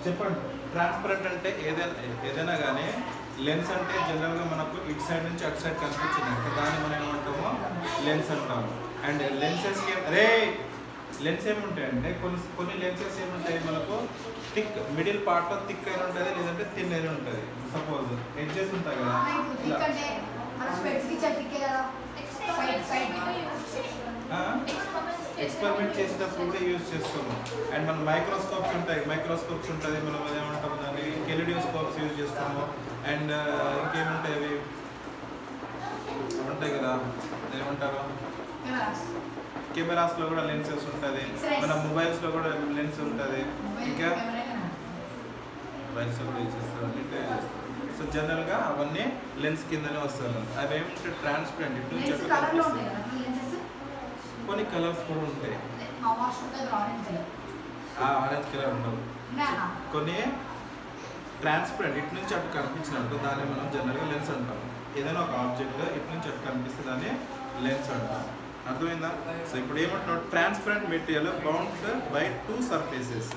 చెప్పండి. ట్రాన్స్పరెంట్ అంటే ఏదైనా కానీ లెన్స్ అంటే జనరల్గా మనకు ఇటు సైడ్ నుంచి అటు సైడ్ కనిపించింది దాన్ని మనం ఏమంటామో లెన్స్ అంటాము. అండ్ లెన్సెస్కి లెన్స్ ఏముంటాయంటే కొన్ని లెన్సెస్ ఏముంటాయి మనకు థిక్ మిడిల్ పార్ట్లో థిక్ అయిన ఉంటుంది, లేదంటే థిన్ అయిన ఉంటుంది. సపోజ్ ఎడ్జెస్ ఉంటాయి కదా, ఎక్స్పెరిమెంట్ చేసేటప్పుడు కూడా యూజ్ చేస్తాము. అండ్ మన మైక్రోస్కోప్స్ ఉంటుంది, మనం అదేమంటాము దాన్ని కెలిడియోస్కోప్స్ యూజ్ చేస్తాము. అండ్ ఇంకేముంటాయి అవి ఉంటాయి కదా, ఏమంటారు కెమెరాస్లో కూడా లెన్సెస్ ఉంటుంది, మన మొబైల్స్లో కూడా లెన్స్ ఉంటుంది, ఇంకా మొబైల్స్ కూడా యూజ్ చేస్తారు, అన్నింటిలో యూజ్ చేస్తారు. సో జనరల్గా అవన్నీ లెన్స్ కిందనే వస్తారు. అవి ఏమిటంటే ట్రాన్స్పరెంట్ ఇటు నుంచి కొన్ని కలర్స్ కూడా ఉంటాయి. ఆరెంజ్ కలర్ ఉండవు. కొన్ని ట్రాన్స్పరెంట్ ఇటు నుంచి అటు కనిపించినట్టు దాన్ని మనం జనరల్గా లెన్స్ అంటాం. ఏదైనా ఒక ఆబ్జెక్ట్ ఇటు నుంచి అటు కనిపిస్తే దాన్ని లెన్స్ అంటాం. అర్థమైందా? సో ఇప్పుడు ఏమంటున్నాడు, transparent material bound by two surfaces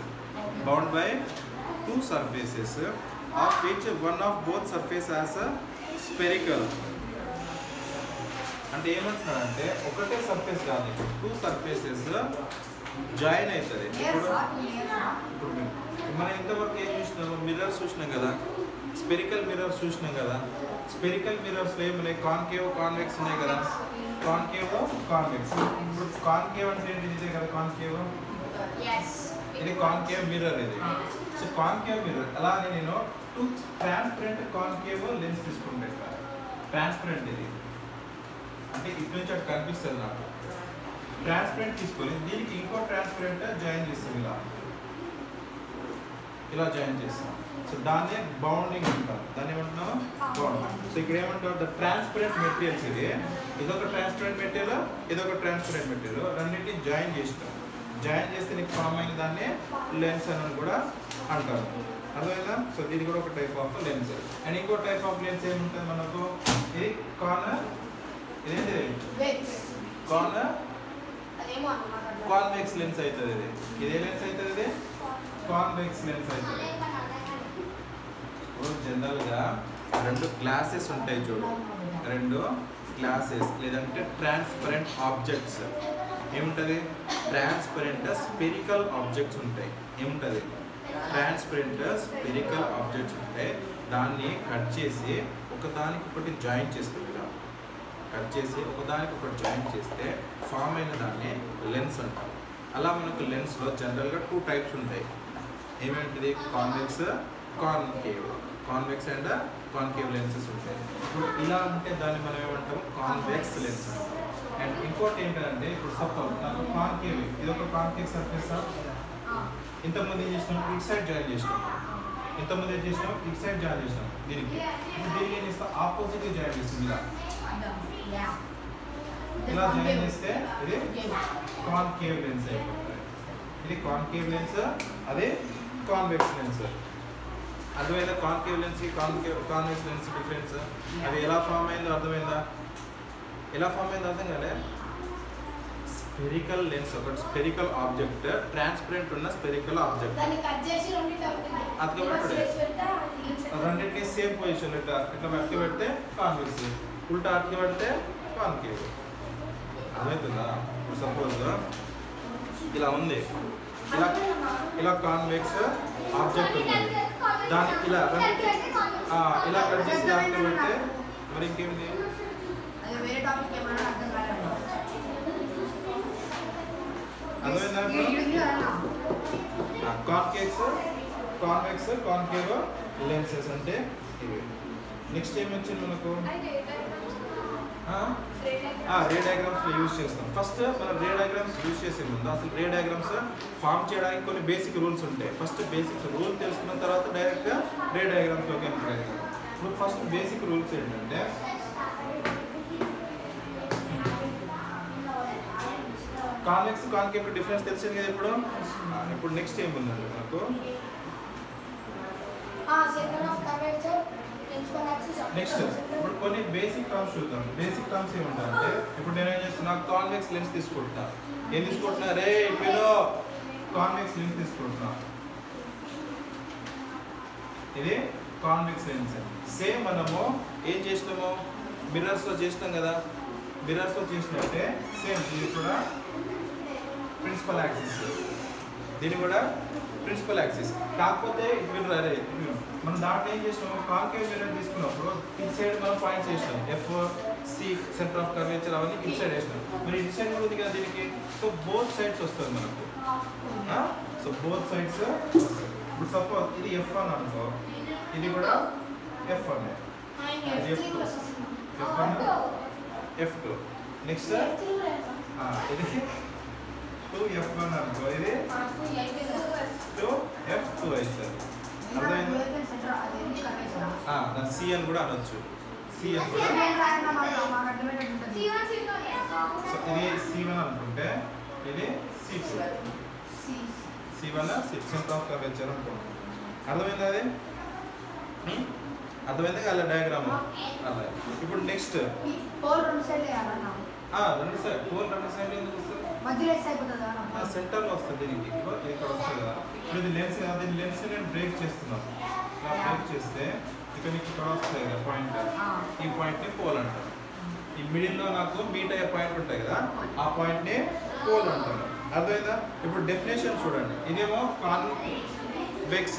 of which one of both surface as spherical. అంటే ఏమంటున్నాడంటే ఒకటే సర్ఫేస్ కాదు, టూ సర్ఫేసెస్ జాయిన్ అవుతుంది. ఇప్పుడు మనం ఇంతవరకు ఏం చూసినాము, మిర్రర్స్ చూసినాం కదా, స్పెరికల్ మిర్రర్స్ చూసినాం కదా. స్పెరికల్ మిర్రర్స్లో ఏమున్నాయి, కాన్కేవ్ కాన్వెక్స్ ఉన్నాయి కదా, కాన్కేవ్ కాన్వెక్స్. ఇప్పుడు కాన్కేవ్ అంటే ఏంటి, ఇదే కదా కాన్కేవ్, ఇది కాన్కేవ్ మిర్రర్ ఇది. సో కాన్కేవ్ మిర్రర్ అలానే నేను టూ ట్రాన్స్పరెంట్ కాన్కేవ్ లెన్స్ తీసుకుంటే ట్రాన్స్పరెంట్ ఇది అంటే ఇటు నుంచి అటు కనిపిస్తుంది నాకు. ట్రాన్స్పరెంట్ తీసుకొని దీనికి ఇంకో ట్రాన్స్పరెంట్ జాయిన్ చేస్తాం, ఇలా జాయిన్ చేస్తాం. సో దాన్ని బౌండింగ్ అంటాం, దాన్ని ఏమంటున్నాం బౌండింగ్. సో ఇక్కడ ఏమంటాం, ద ట్రాన్స్పరెంట్ మెటీరియల్స్ ఇదొక ట్రాన్స్పరెంట్ మెటీరియల్, ఇదొక ట్రాన్స్పరెంట్ మెటీరియల్, రెండింటిని జాయిన్ చేస్తాం. జాయిన్ చేస్తే నీకు ఫామ్ అయిన దాన్ని లెన్స్ అని కూడా అంటారు. అర్థమైందా? సో ఇది కూడా ఒక టైప్ ఆఫ్ లెన్స్. అండ్ ఇంకో టైప్ ఆఫ్ లెన్స్ ఏముంటుంది మనకు, ఇది ఇదేంటి కాన్వెక్స్ లెన్స్ అవుతుంది. ఇదే లెన్స్ అవుతుంది, ఇది కాన్వెక్స్ లెన్స్ అవుతుంది. జనరల్గా రెండు గ్లాసెస్ ఉంటాయి చూడు, రెండు గ్లాసెస్ లేదంటే ట్రాన్స్పరెంట్ ఆబ్జెక్ట్స్ ఏముంటుంది, ట్రాన్స్పరెంట్ స్పెరికల్ ఆబ్జెక్ట్స్ ఉంటాయి. ఏముంటుంది, ట్రాన్స్పరెంట్ స్పెరికల్ ఆబ్జెక్ట్స్ ఉంటాయి. దాన్ని కట్ చేసి ఒకదానికొకటి జాయిన్ చేస్తుంది. కట్ చేసి ఒకదానికొకటి జాయిన్ చేస్తే ఫామ్ అయిన దాన్ని లెన్స్ అంటాం. అలా మనకు లెన్స్లో జనరల్గా టూ టైప్స్ ఉంటాయి. ఏమేంటిది, convex convex and concave lenses ఉంటాయి. ఇప్పుడు ఇలా ఉంటే దాన్ని మనం ఏమంటాం, కాన్వెక్స్ లెన్స్ అంటాం. అండ్ ఇంకోటి ఏంటంటే, ఇప్పుడు సపోజ్ నాకు కాన్కేవ్, ఇది ఒక కాన్కేవ్ సర్ఫేస్, ఇంతకుముందు ఏం చేసినాం, ఇటు సైడ్ జాయిన్ చేసినాం, ఇంతకుముందు ఏం చేసినాం, ఇటు సైడ్ జాయిన్ చేసినాం. దీనికి ఇప్పుడు దీనికి ఏం చేస్తాం, ఆపోజిట్గా జాయిన్ చేస్తుంది. ఇలా జాయిన్ చేస్తే ఇది కాన్కేవ్ లెన్స్ అయిపోతుంది. ఇది కాన్కేవ్ లెన్స్, అదే కాన్వెక్స్ లెన్స్. అర్థమైందా? Concave lens convex lens difference. అది ఎలా ఫామ్ అయిందో అర్థమైందా? ఎలా ఫామ్ అయిందో అర్థం కాలే. స్పెరికల్ లెన్స్ ఒకటి స్పెరికల్ ఆబ్జెక్ట్, ట్రాన్స్పరెంట్ ఉన్న స్పెరికల్ ఆబ్జెక్ట్ అట్లా పెట్టుడే, రెండింటినీ సేమ్ పొజిషన్ ఇట్లా అట్లా పెడితే కాన్వెక్స్, ఉల్టా అట్లా పెడితే కాన్కేవ్. అర్థమవుతుందా? ఇప్పుడు సపోజ్ ఇలా ఉంది, ఇలా కాన్వెక్స్ ఆబ్జెక్ట్ ఉంది, దాన్ని ఇలా ఇలా కట్ చేసి దాంట్లో పెడితే మరి ఇంకేమిటి, అర్థమైందా? కాన్వెక్స్ కాన్కేవ్ లెన్సెస్ అంటే ఇవి. నెక్స్ట్ ఏం వచ్చింది మనకు, రే డయాగ్రామ్స్ యూజ్ చేస్తాం. ఫస్ట్ మనం రే డయాగ్రామ్స్ యూజ్ చేసే ముందు అసలు రే డయాగ్రామ్స్ ఫామ్ చేయడానికి కొన్ని బేసిక్ రూల్స్ ఉంటాయి. ఫస్ట్ బేసిక్ రూల్ తెలుసుకున్న తర్వాత డైరెక్ట్గా రే డయాగ్రామ్స్లోకి ఎంటర్ అవుతాం. ఇప్పుడు ఫస్ట్ బేసిక్ రూల్స్ ఏంటంటే, కాన్వెక్స్ కాన్కేవ్ డిఫరెన్స్ తెలిసింది కదా. ఇప్పుడు నెక్స్ట్ ఏముందండి మనకు, నెక్స్ట్ ఇప్పుడు కొన్ని బేసిక్ టర్మ్స్ చూద్దాం. బేసిక్ టర్మ్స్ ఏముంటాయంటే, ఇప్పుడు నేనేం చేస్తున్నా, కాన్వెక్స్ లెన్స్ తీసుకుంటున్నా. ఏం తీసుకుంటున్నా రే, ఇప్పుడు కాన్వెక్స్ లెన్స్ తీసుకుంటున్నా. ఇది కాన్వెక్స్ లెన్స్. సేమ్ మనము ఏం చేసినాము మిర్రర్స్లో చేసినాం కదా, మిర్రర్స్లో చేసినట్టే సేమ్ ఇది కూడా ప్రిన్సిపల్ యాక్సిస్, దీని కూడా ప్రిన్సిపల్ యాక్సిస్. కాకపోతే మిర్రర్ మనం దాంట్లో ఏం చేసినాము కాన్కేవ్ మిర్రర్ తీసుకున్నప్పుడు ఇటు సైడ్ మనం పాయింట్స్ వేసినాం, F C centre of curvature అవన్నీ ఇటు సైడ్ వేసినాం. మరి ఇటు సైడ్ కూడా ఉంది కదా దీనికి, సో బోత్ సైడ్స్ వస్తుంది మనకు. సో బోత్ సైడ్స్ ఇప్పుడు సపోజ్ ఇది F1 అనుకో, ఇది కూడా F1, F2 నెక్స్ట్ ఇది 2F1 అనుకో, ఇది 2F2 అవుతుంది. అర్థమైంది? దాని C అని కూడా అనొచ్చు, C అని కూడా. సో ఇది C1 అనుకుంటే ఇది C2, C1 centre of curvature అనుకుంటాం. అర్థమైందా? అది అర్థమైందా అలా డయాగ్రామ్ అలా. ఇప్పుడు నెక్స్ట్ రెండు సైడ్ రెండు సైడ్ ఎందుకు వస్తుంది? సెంటర్లో వస్తుంది దీనికి, ఇక్కడ వస్తుంది కదా. ఇప్పుడు ఇది లెన్స్ కదా, దీని లెన్స్ నేను బ్రేక్ చేస్తున్నాను. ఇలా బ్రేక్ చేస్తే ఇక్కడ ఇక్కడ వస్తుంది కదా పాయింట్, ఈ పాయింట్ని పోల్ అంటారు. ఈ మిడిల్లో నాకు మీట్ అయ్యే పాయింట్ ఉంటాయి కదా, ఆ పాయింట్ని పోల్ అంటారు. అర్థమైందా? ఇప్పుడు డెఫినేషన్ చూడండి, ఇదేమో కాన్వెక్స్,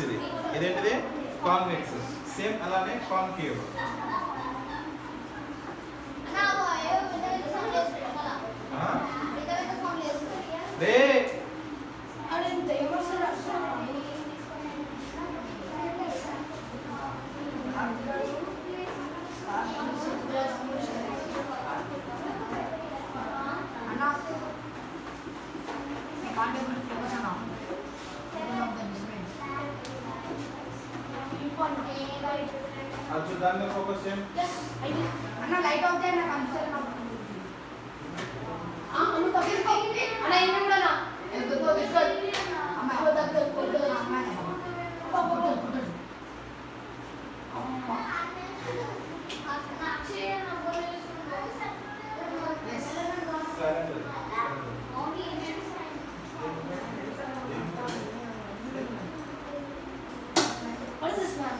ఇదేంటిది కాన్వెక్స్. సేమ్ అలానే కాన్కేవ్. దాని మీద ఫోకస్ చేయండి అన్న. లైట్ ఆఫ్ చేయండి నాకు అన్సర్ నా అన్న తప్పిస్కో అన్న. ఇన్ని కూడా నా ఎందుకో తీసుకో అమ్మ ఇవ్వ దగ్గర కొట్టు అమ్మ కొట్టు అమ్మ అక్షయ నా బోలే సరే what is this man?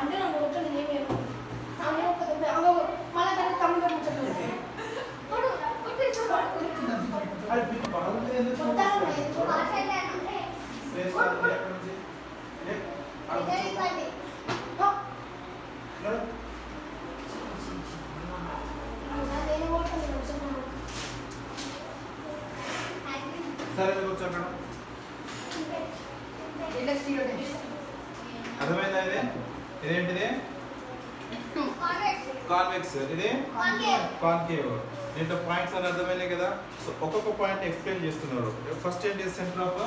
అంటే నాకు వచ్చాను నేనేమో మళ్ళీ దాన్ని తమ్ముడు ముచ్చట్లు సరే కూర్చోండి. అర్థమైందా? ఇది ఇదేంటిది కాన్వెక్స్, ఇది కాన్కేవ్. దీంట్లో పాయింట్స్ అని అర్థమైనాయి కదా. సో ఒక్కొక్క పాయింట్ ఎక్స్ప్లెయిన్ చేస్తున్నారు. ఫస్ట్ ఏంటి centre of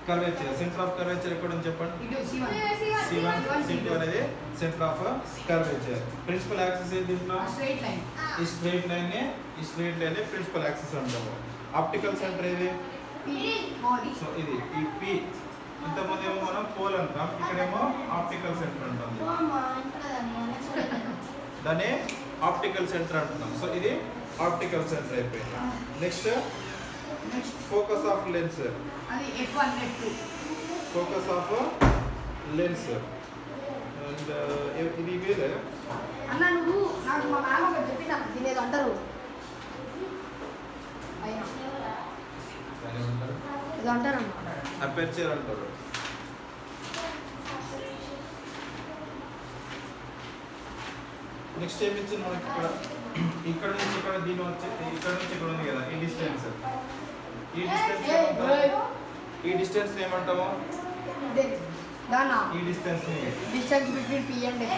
curvature. Centre of curvature ఎక్కడ ఉంది చెప్పండి? C1 C2 అనేది centre of curvature. Principal axis ఏది దీంట్లో? ఈ స్ట్రైట్ లైన్ ప్రిన్సిపల్ యాక్సిస్ అంటాము. ఆప్టికల్ సెంటర్ ఏది? సో ఇది ఈ P. ఇంతకుముందు ఏమో మనం పోల్ అంటాం, ఇక్కడేమో ఆప్టికల్ సెంటర్ అంటాం. దాన్ని ఆప్టికల్ సెంటర్ అంటున్నాం. సో ఇది ఆప్టికల్ సెంటర్ అయిపోయింది. Next focus of lens, focus of lens. And ఇది వేరే అన్న. నువ్వు నాకు మా నాన్న ఒకటి చెప్పి నాకు తినేది అంటారు, ఇది అంటారు అపర్చర్ అంటారు. నెక్స్ట్ ఏమి ఇచ్చింది మనకి ఇక్కడ నుంచి ఇక్కడ దీని వచ్చి ఇక్కడ నుంచి ఇక్కడ ఉంది కదా ఈ డిస్టెన్స్. ఈ డిస్టెన్స్ ఏమంటాము? ఈ distance between P and X.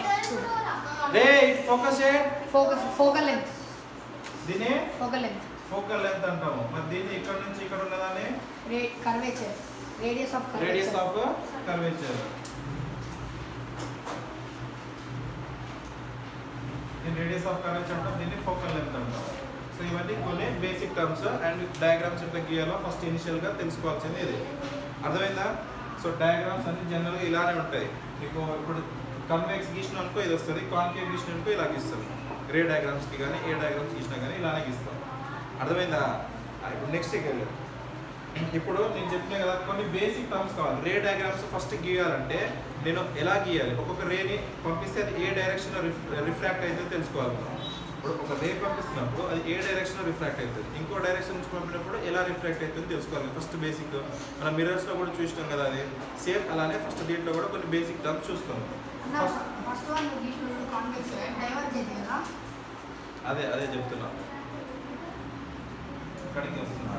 Focal length. దీని ఫోకల్ లెంత్ అంటాము. మరి దీన్ని ఇక్కడ నుంచి ఇక్కడ ఉన్నదాన్ని కర్వేచర్, రేడియస్ ఆఫ్ కర్వేచర్. దీని రేడియస్ ఆఫ్ కర్వేచర్ అంటాం, దీన్ని ఫోకల్ లెంత్ అంటాం. సో ఇవన్నీ కొన్ని బేసిక్ టర్మ్స్ అండ్ డయాగ్రామ్స్ ఎట్లా గీయాలో ఫస్ట్ ఇనిషియల్గా తెలుసుకోవాల్సింది ఇది. అర్థమైందా? సో డయాగ్రామ్స్ అన్ని జనరల్గా ఇలానే ఉంటాయి. మీకు ఇప్పుడు కన్వెక్స్ గీసిన అనుకో ఇది వస్తుంది, కాన్కేవ్ గీసిన అనుకో ఇలా గీస్తాం. రే డయాగ్రామ్స్కి కానీ ఏ డయాగ్రామ్స్ గీసినా కానీ ఇలానే గీస్తాం. అర్థమైందా? ఇప్పుడు నెక్స్ట్ వెళ్ళారు ఇప్పుడు నేను చెప్పినా కదా కొన్ని బేసిక్ టర్మ్స్ కావాలి. రే డయాగ్రామ్స్ ఫస్ట్ గీయాలంటే నేను ఎలా గీయాలి, ఒక్కొక్క రేని పంపిస్తే అది ఏ డైరెక్షన్లో రిఫ్రాక్ట్ అవుతుందో తెలుసుకోవాలి. ఇప్పుడు ఒక రే పంపిస్తున్నప్పుడు అది ఏ డైరెక్షన్లో రిఫ్రాక్ట్ అవుతుంది, ఇంకో డైరెక్షన్ నుంచి పంపినప్పుడు ఎలా రిఫ్రాక్ట్ అవుతుందో తెలుసుకోవాలి. ఫస్ట్ బేసిక్ మన మిర్రర్స్లో కూడా చూసినాం కదా, అది సేమ్ అలానే ఫస్ట్ దీంట్లో కూడా కొన్ని బేసిక్ టర్మ్స్ చూస్తాం. అదే అదే చెప్తున్నా, ఇక్కడికి వస్తున్నా.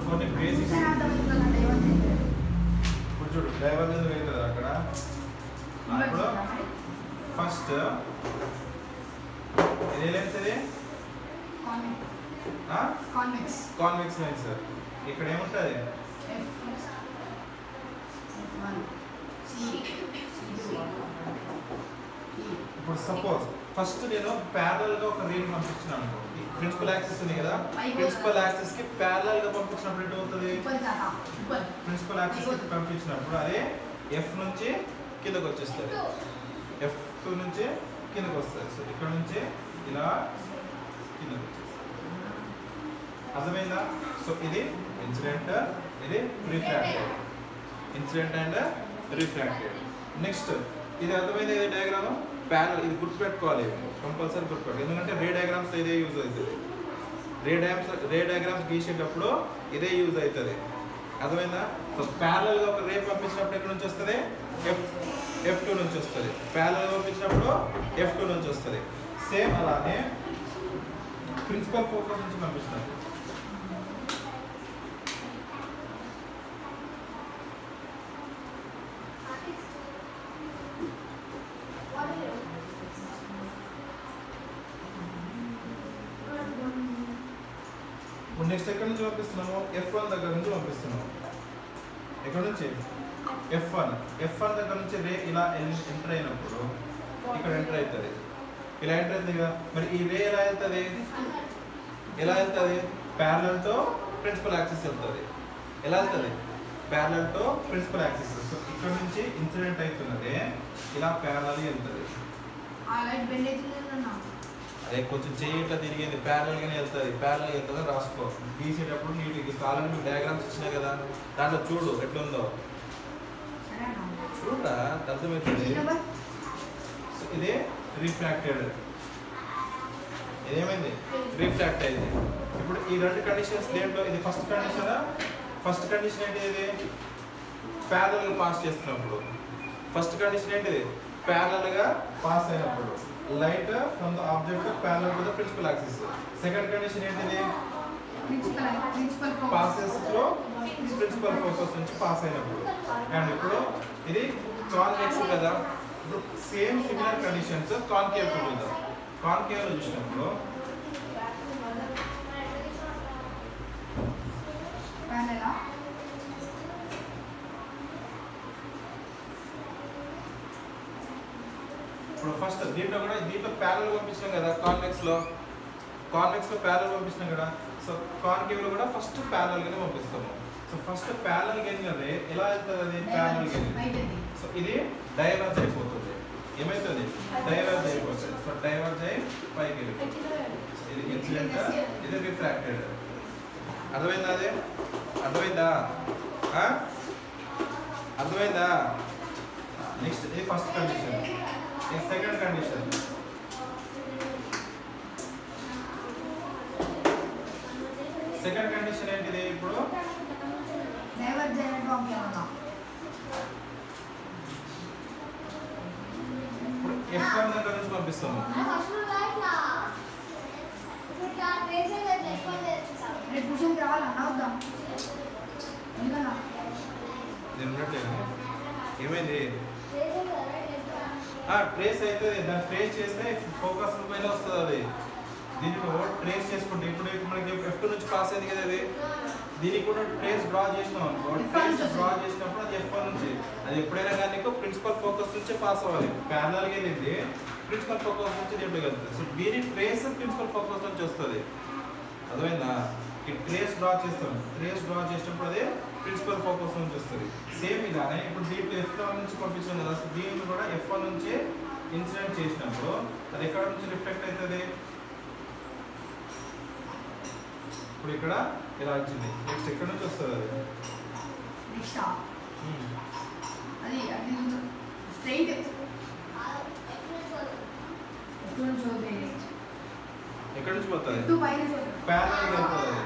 కొన్ని బేసిక్ ఇప్పుడు చూడు డైవర్జెన్స్ అవుతుంది అక్కడ. ఇప్పుడు ఫస్ట్ ఇది లెన్స్, ఇది కాన్వెక్స్ లెన్స్. ఇక్కడ ఏముంటుంది, ఇప్పుడు సపోజ్ ఫస్ట్ నేను ప్యారలల్ గా ఒక రేని పంపించిన అనుకో, ప్రిన్సిపల్ యాక్సిస్ ఉంది కదా, ప్రిన్సిపల్ యాక్సిస్ కి ప్యారలల్ గా పంపించినప్పుడు ఏంటి అవుతుంది, ప్రిన్సిపల్ యాక్సిస్ కి పంపించినప్పుడు అదే ఎఫ్ నుంచి కిందకు వచ్చేస్తుంది, F2 నుంచి కిందకు వస్తుంది. సో ఇక్కడ నుంచి ఇలా కిందకు వచ్చేస్తుంది. అర్థమైందా? సో ఇది ఇన్సిడెంట్, ఇది refracted. Incident and refracted. Next ఇది అర్థమైంది, ఇది డయాగ్రామ్ ప్యారల్. ఇది గుర్తుపెట్టుకోవాలి, కంపల్సరీ గుర్తుపెట్టుకోవాలి, ఎందుకంటే రే డయాగ్రామ్స్ ఇదే యూజ్ అవుతుంది. రే డయాగ్రామ్స్ గీసేటప్పుడు ఇదే యూజ్ అవుతుంది. అర్థమైందా? సో ప్యారల్గా ఒక రే పంపించినప్పుడు ఎక్కడ నుంచి వస్తుంది, F2 నుంచి వస్తుంది. ప్యారల్గా పంపించినప్పుడు F2 నుంచి వస్తుంది. సేమ్ అలానే ప్రిన్సిపల్ ఫోకస్ నుంచి పంపించినప్పుడు నెక్స్ట్ ఎక్కడి నుంచి పంపిస్తున్నాము, F1 దగ్గర నుంచి పంపిస్తున్నాము. ఎక్కడి నుంచి F1 దగ్గర నుంచి రే ఇలా ఎంటర్ అయినప్పుడు ఇక్కడ ఎంటర్ అవుతుంది, ఇలా ఎంటర్ అవుతుంది కదా. మరి ఈ రే ఎలా వెళ్తుంది, ప్యారలల్ తో ప్రిన్సిపల్ యాక్సిస్ వెళ్తుంది. ఎలా వెళ్తుంది, ప్యారలల్ తో ప్రిన్సిపల్ యాక్సిస్. సో ఇక్కడ నుంచి ఇన్సిడెంట్ అవుతున్నది ఇలా ప్యారలల్ వెళ్తుంది. అదే కొంచెం చెయ్యి ఇట్లా తిరిగింది, ప్యారల్గానే వెళ్తుంది, ప్యారల్ వెళ్తుందని రాసుకో. తీసేటప్పుడు నీకు కావాలని మీకు డయాగ్రామ్స్ ఇచ్చినాయి కదా, దాంట్లో చూడు ఎట్లుందో, చూడరా అర్థమవుతుంది. ఇది రిఫ్రాక్టెడ్, ఇదేమైంది, రిఫ్రాక్ట్ అయింది. ఇప్పుడు ఈ రెండు కండిషన్స్ దేంట్లో, ఇది ఫస్ట్ కండిషన్ ఏంటి, ఇది ప్యారలల్ పాస్ చేస్తున్నప్పుడు. ఫస్ట్ కండిషన్ ఏంటిది, ప్యారలల్గా పాస్ అయినప్పుడు light from the object parallel to the principal axis. Second condition ఏంటిది, పాసెస్ లో ప్రిన్సిపల్ ఫోకస్ నుంచి పాస్ అయినప్పుడు. అండ్ ఇప్పుడు ఇది కాన్వెక్స్ కదా, ఇప్పుడు సేమ్ సిమిలర్ కండిషన్స్ కాన్కేవ్ కు చూద్దాం. కాన్కేవ్ లో చూసినప్పుడు ఇప్పుడు ఫస్ట్ దీంట్లో ప్యారలల్ పంపించాం కదా, కాన్వెక్స్ లో ప్యారలల్ పంపించాం కదా. సో కాన్కేవ్ లో కూడా ఫస్ట్ ప్యారలల్ గానే పంపిస్తాము. సో ఫస్ట్ ప్యారలల్ గెయిన్ కదా, ఎలా వెళ్తుంది అది, ప్యారలల్ గెయిన్. సో ఇది డైవర్జ్ అయిపోతుంది, ఏమైతుంది, డైవర్జ్ అయిపోతుంది. సో డైవర్జ్ అయి పైకి వెళ్ళిపోతుంది. ఇది ఇన్సిడెంట్, ఇది రిఫ్రాక్టెడ్. అర్థమైందా, అదే అర్థమైందా, అర్థమైందా? నెక్స్ట్ ఇది ఫస్ట్ కండిషన్. ఇది సెకండ్ కండిషన్. సెకండ్ కండిషన్ ఏంటిది, ఇప్పుడు F1 దగ్గర నుంచి పంపిస్తాము. ఏమైంది, ట్రేస్ అవుతుంది, దాన్ని ట్రేస్ చేస్తే ఫోకస్ పైన వస్తుంది. అది దీనికి ట్రేస్ చేసుకుంటే ఇప్పుడు మనకి F2 నుంచి పాస్ అయింది కదా, అది దీనికి కూడా ట్రేస్ డ్రా చేసినాం అనుకో. ట్రేస్ డ్రా చేసినప్పుడు అది F1 నుంచి, అది ఎప్పుడైనా కానీ నీకు ప్రిన్సిపల్ ఫోకస్ నుంచే పాస్ అవ్వాలి. ప్యారలల్గా వెళ్ళింది ప్రిన్సిపల్ ఫోకస్ నుంచి దీంట్లో వెళ్తుంది. సో దీని ట్రేస్ ప్రిన్సిపల్ ఫోకస్ నుంచి వస్తుంది. అర్థమైందా? ఈ ట్రేస్ డ్రా చేస్తాం, ట్రేస్ డ్రా చేసినప్పుడు అదే ప్రిన్సిపల్ ఫోకస్ నుంచి వస్తుంది. సేమ్ ఇలానే ఇప్పుడు దీంట్లో F1 నుంచి పంపించాం కదా, సో దీన్ని కూడా F1 నుంచి ఇన్సిడెంట్ చేసినప్పుడు అది ఎక్కడ నుంచి రిఫ్లెక్ట్ అవుతుంది, ఇప్పుడు ఇక్కడ ఇలా వచ్చింది. నెక్స్ట్ ఎక్కడ నుంచి వస్తుంది అది? నెక్స్ట్ అది అది స్ట్రైట్ ఎక్కడ నుంచి పోతుంది? టూ పైన ప్యారలల్ వెళ్తుంది.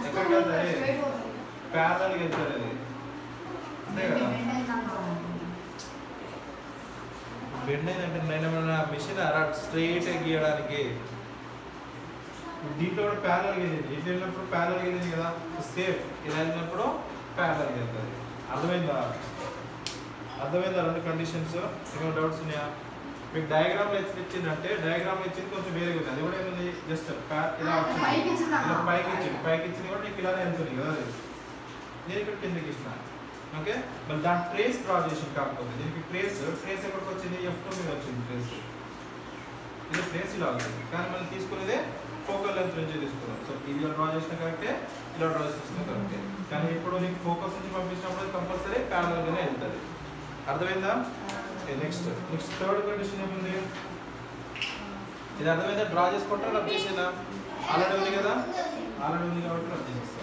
ఎక్కడికి వెళ్తుంది? ప్యారలల్ వెళ్తుంది అది. అంతే కదా? బెండ్ అయిందంటే నేను ఏమన్నా మిషన్ స్ట్రైట్ గీయడానికి దీంట్లో కూడా ప్యారలల్ గీయింది. ఇట్లా వెళ్ళినప్పుడు ప్యారలల్ గీయింది కదా, సేఫ్. ఇలా వెళ్ళినప్పుడు ప్యారలల్ వెళ్తుంది. అర్థమైందా? రెండు కండిషన్స్. ఏమైనా డౌట్స్ ఉన్నాయా? మీకు డయాగ్రామ్ ఇచ్చిందంటే డయాగ్రామ్ ఇచ్చింది కొంచెం వేరే ఉంది. అది కూడా ఏముంది, జస్ట్ ఇలా వచ్చింది, ఇలా పైకి ఇచ్చింది కూడా నీకు ఇలానే వెళ్తుంది కదా. అది నేను ఇక్కడ కిందకి ఇచ్చిన. ఓకే, మరి దాని ట్రేస్ డ్రా చేసి కాకపోతే దీనికి ట్రేస్ ఎక్కడికి వచ్చింది? F2 మీద వచ్చింది ట్రేస్. ఇది ట్రేస్ ఇలా వచ్చింది, కానీ మనం తీసుకునేదే ఫోకల్ లెంత్ నుంచి తీసుకున్నాం. సో ఇది డ్రా చేసిన కరెక్టే, ఇలా డ్రా చేసిన కరెక్టే. కానీ ఇప్పుడు నీకు ఫోకస్ నుంచి పంపించినప్పుడు కంపల్సరీ ప్యారలల్గానే వెళ్తుంది. అర్థమైందా? నెక్స్ట్ థర్డ్ కండిషన్ ఏముంది? ఇది అర్థమైందా? డ్రా చేసుకుంటారా రబ్ చేసేదా? ఆల్రెడీ ఉంది కదా, ఆల్రెడీ ఉంది కాబట్టి రబ్ చేసేస్తా.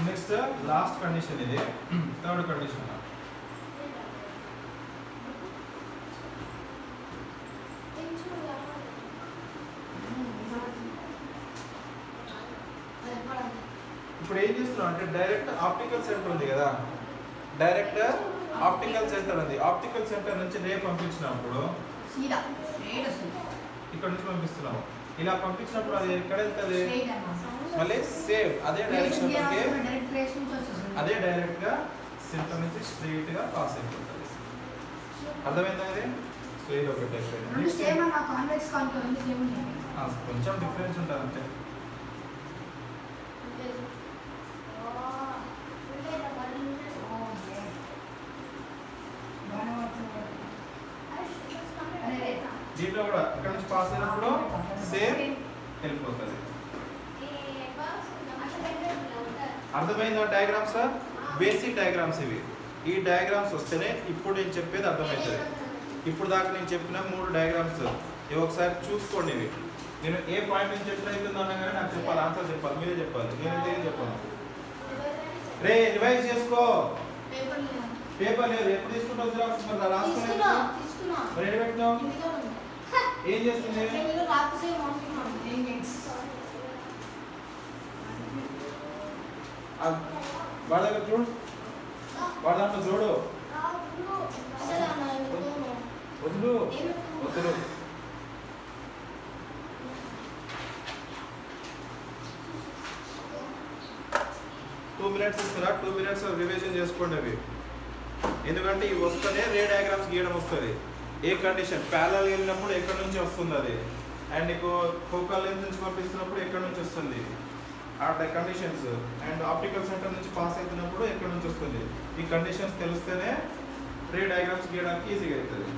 నెక్స్ట్ లాస్ట్ కండిషన్, ఇది థర్డ్ కండిషన్. ఇప్పుడు ఏం చేస్తున్నాం అంటే డైరెక్ట్ ఆప్టికల్ సెంటర్ ఉంది కదా, డైరెక్ట్ ఆప్టికల్ సెంటర్ ఉంది. ఆప్టికల్ సెంటర్ నుంచి రే పంపించినప్పుడు ఇక్కడ నుంచి పంపిస్తున్నాము. ఇలా పంపించినప్పుడు అది ఎక్కడ వెళ్తుంది? మళ్ళీ సేమ్ అదే డైరెక్షన్, అదే డైరెక్ట్ గా సెంటర్ నుంచి స్ట్రైట్ గా పాస్ అయిపోతుంది. అర్థమైందా? అది స్ట్రైట్ ఒకటి కొంచెం డిఫరెన్స్ ఉంటుంది అంతే. దీంట్లో కూడా ఇక్కడ నుంచి పాస్ అయినప్పుడు సేమ్ వెళ్ళిపోతుంది. అర్థమైందా? డయాగ్రామ్స్ బేసిక్ డయాగ్రామ్స్ ఇవి. ఈ డయాగ్రామ్స్ వస్తేనే ఇప్పుడు నేను చెప్పేది అర్థమవుతుంది. ఇప్పుడు దాకా నేను చెప్పిన 3 డయాగ్రామ్స్ ఇవి ఒకసారి చూసుకోండి. ఇవి నేను ఏ పాయింట్ నుంచి ఎట్లా అవుతుందో అన్నా కానీ నాకు చెప్పాలి, ఆన్సర్ చెప్పాలి, మీరే చెప్పాలి, నేనైతే ఏం చెప్పాను. రే రివైజ్ చేసుకో. పేపర్ లేదు, ఎప్పుడు తీసుకుంటావు? జిరాక్స్ మరి రాసుకున్నా మరి ఎక్కడ పెట్టినావు? ఏం చేస్తుంది? వాడి దగ్గర చూడు, వాడి దాంట్లో చూడు. వదులు వదులు. టూ మినిట్స్ ఇస్తున్నా, 2 minutes రివిజన్ చేసుకోండి అవి. ఎందుకంటే ఇవి వస్తేనే రే డయాగ్రామ్స్ గీయడం వస్తుంది. ఏ కండిషన్ ప్యారలల్ వెళ్ళినప్పుడు ఎక్కడి నుంచి వస్తుంది అది, అండ్ నీకు ఫోకల్ లెంత్ నుంచి పంపిస్తున్నప్పుడు ఎక్కడి నుంచి వస్తుంది ఆ కండిషన్స్, అండ్ ఆప్టికల్ సెంటర్ నుంచి పాస్ అవుతున్నప్పుడు ఎక్కడి నుంచి వస్తుంది. ఈ కండిషన్స్ తెలిస్తేనే రే డయాగ్రామ్స్ గీయడానికి ఈజీగా అవుతుంది.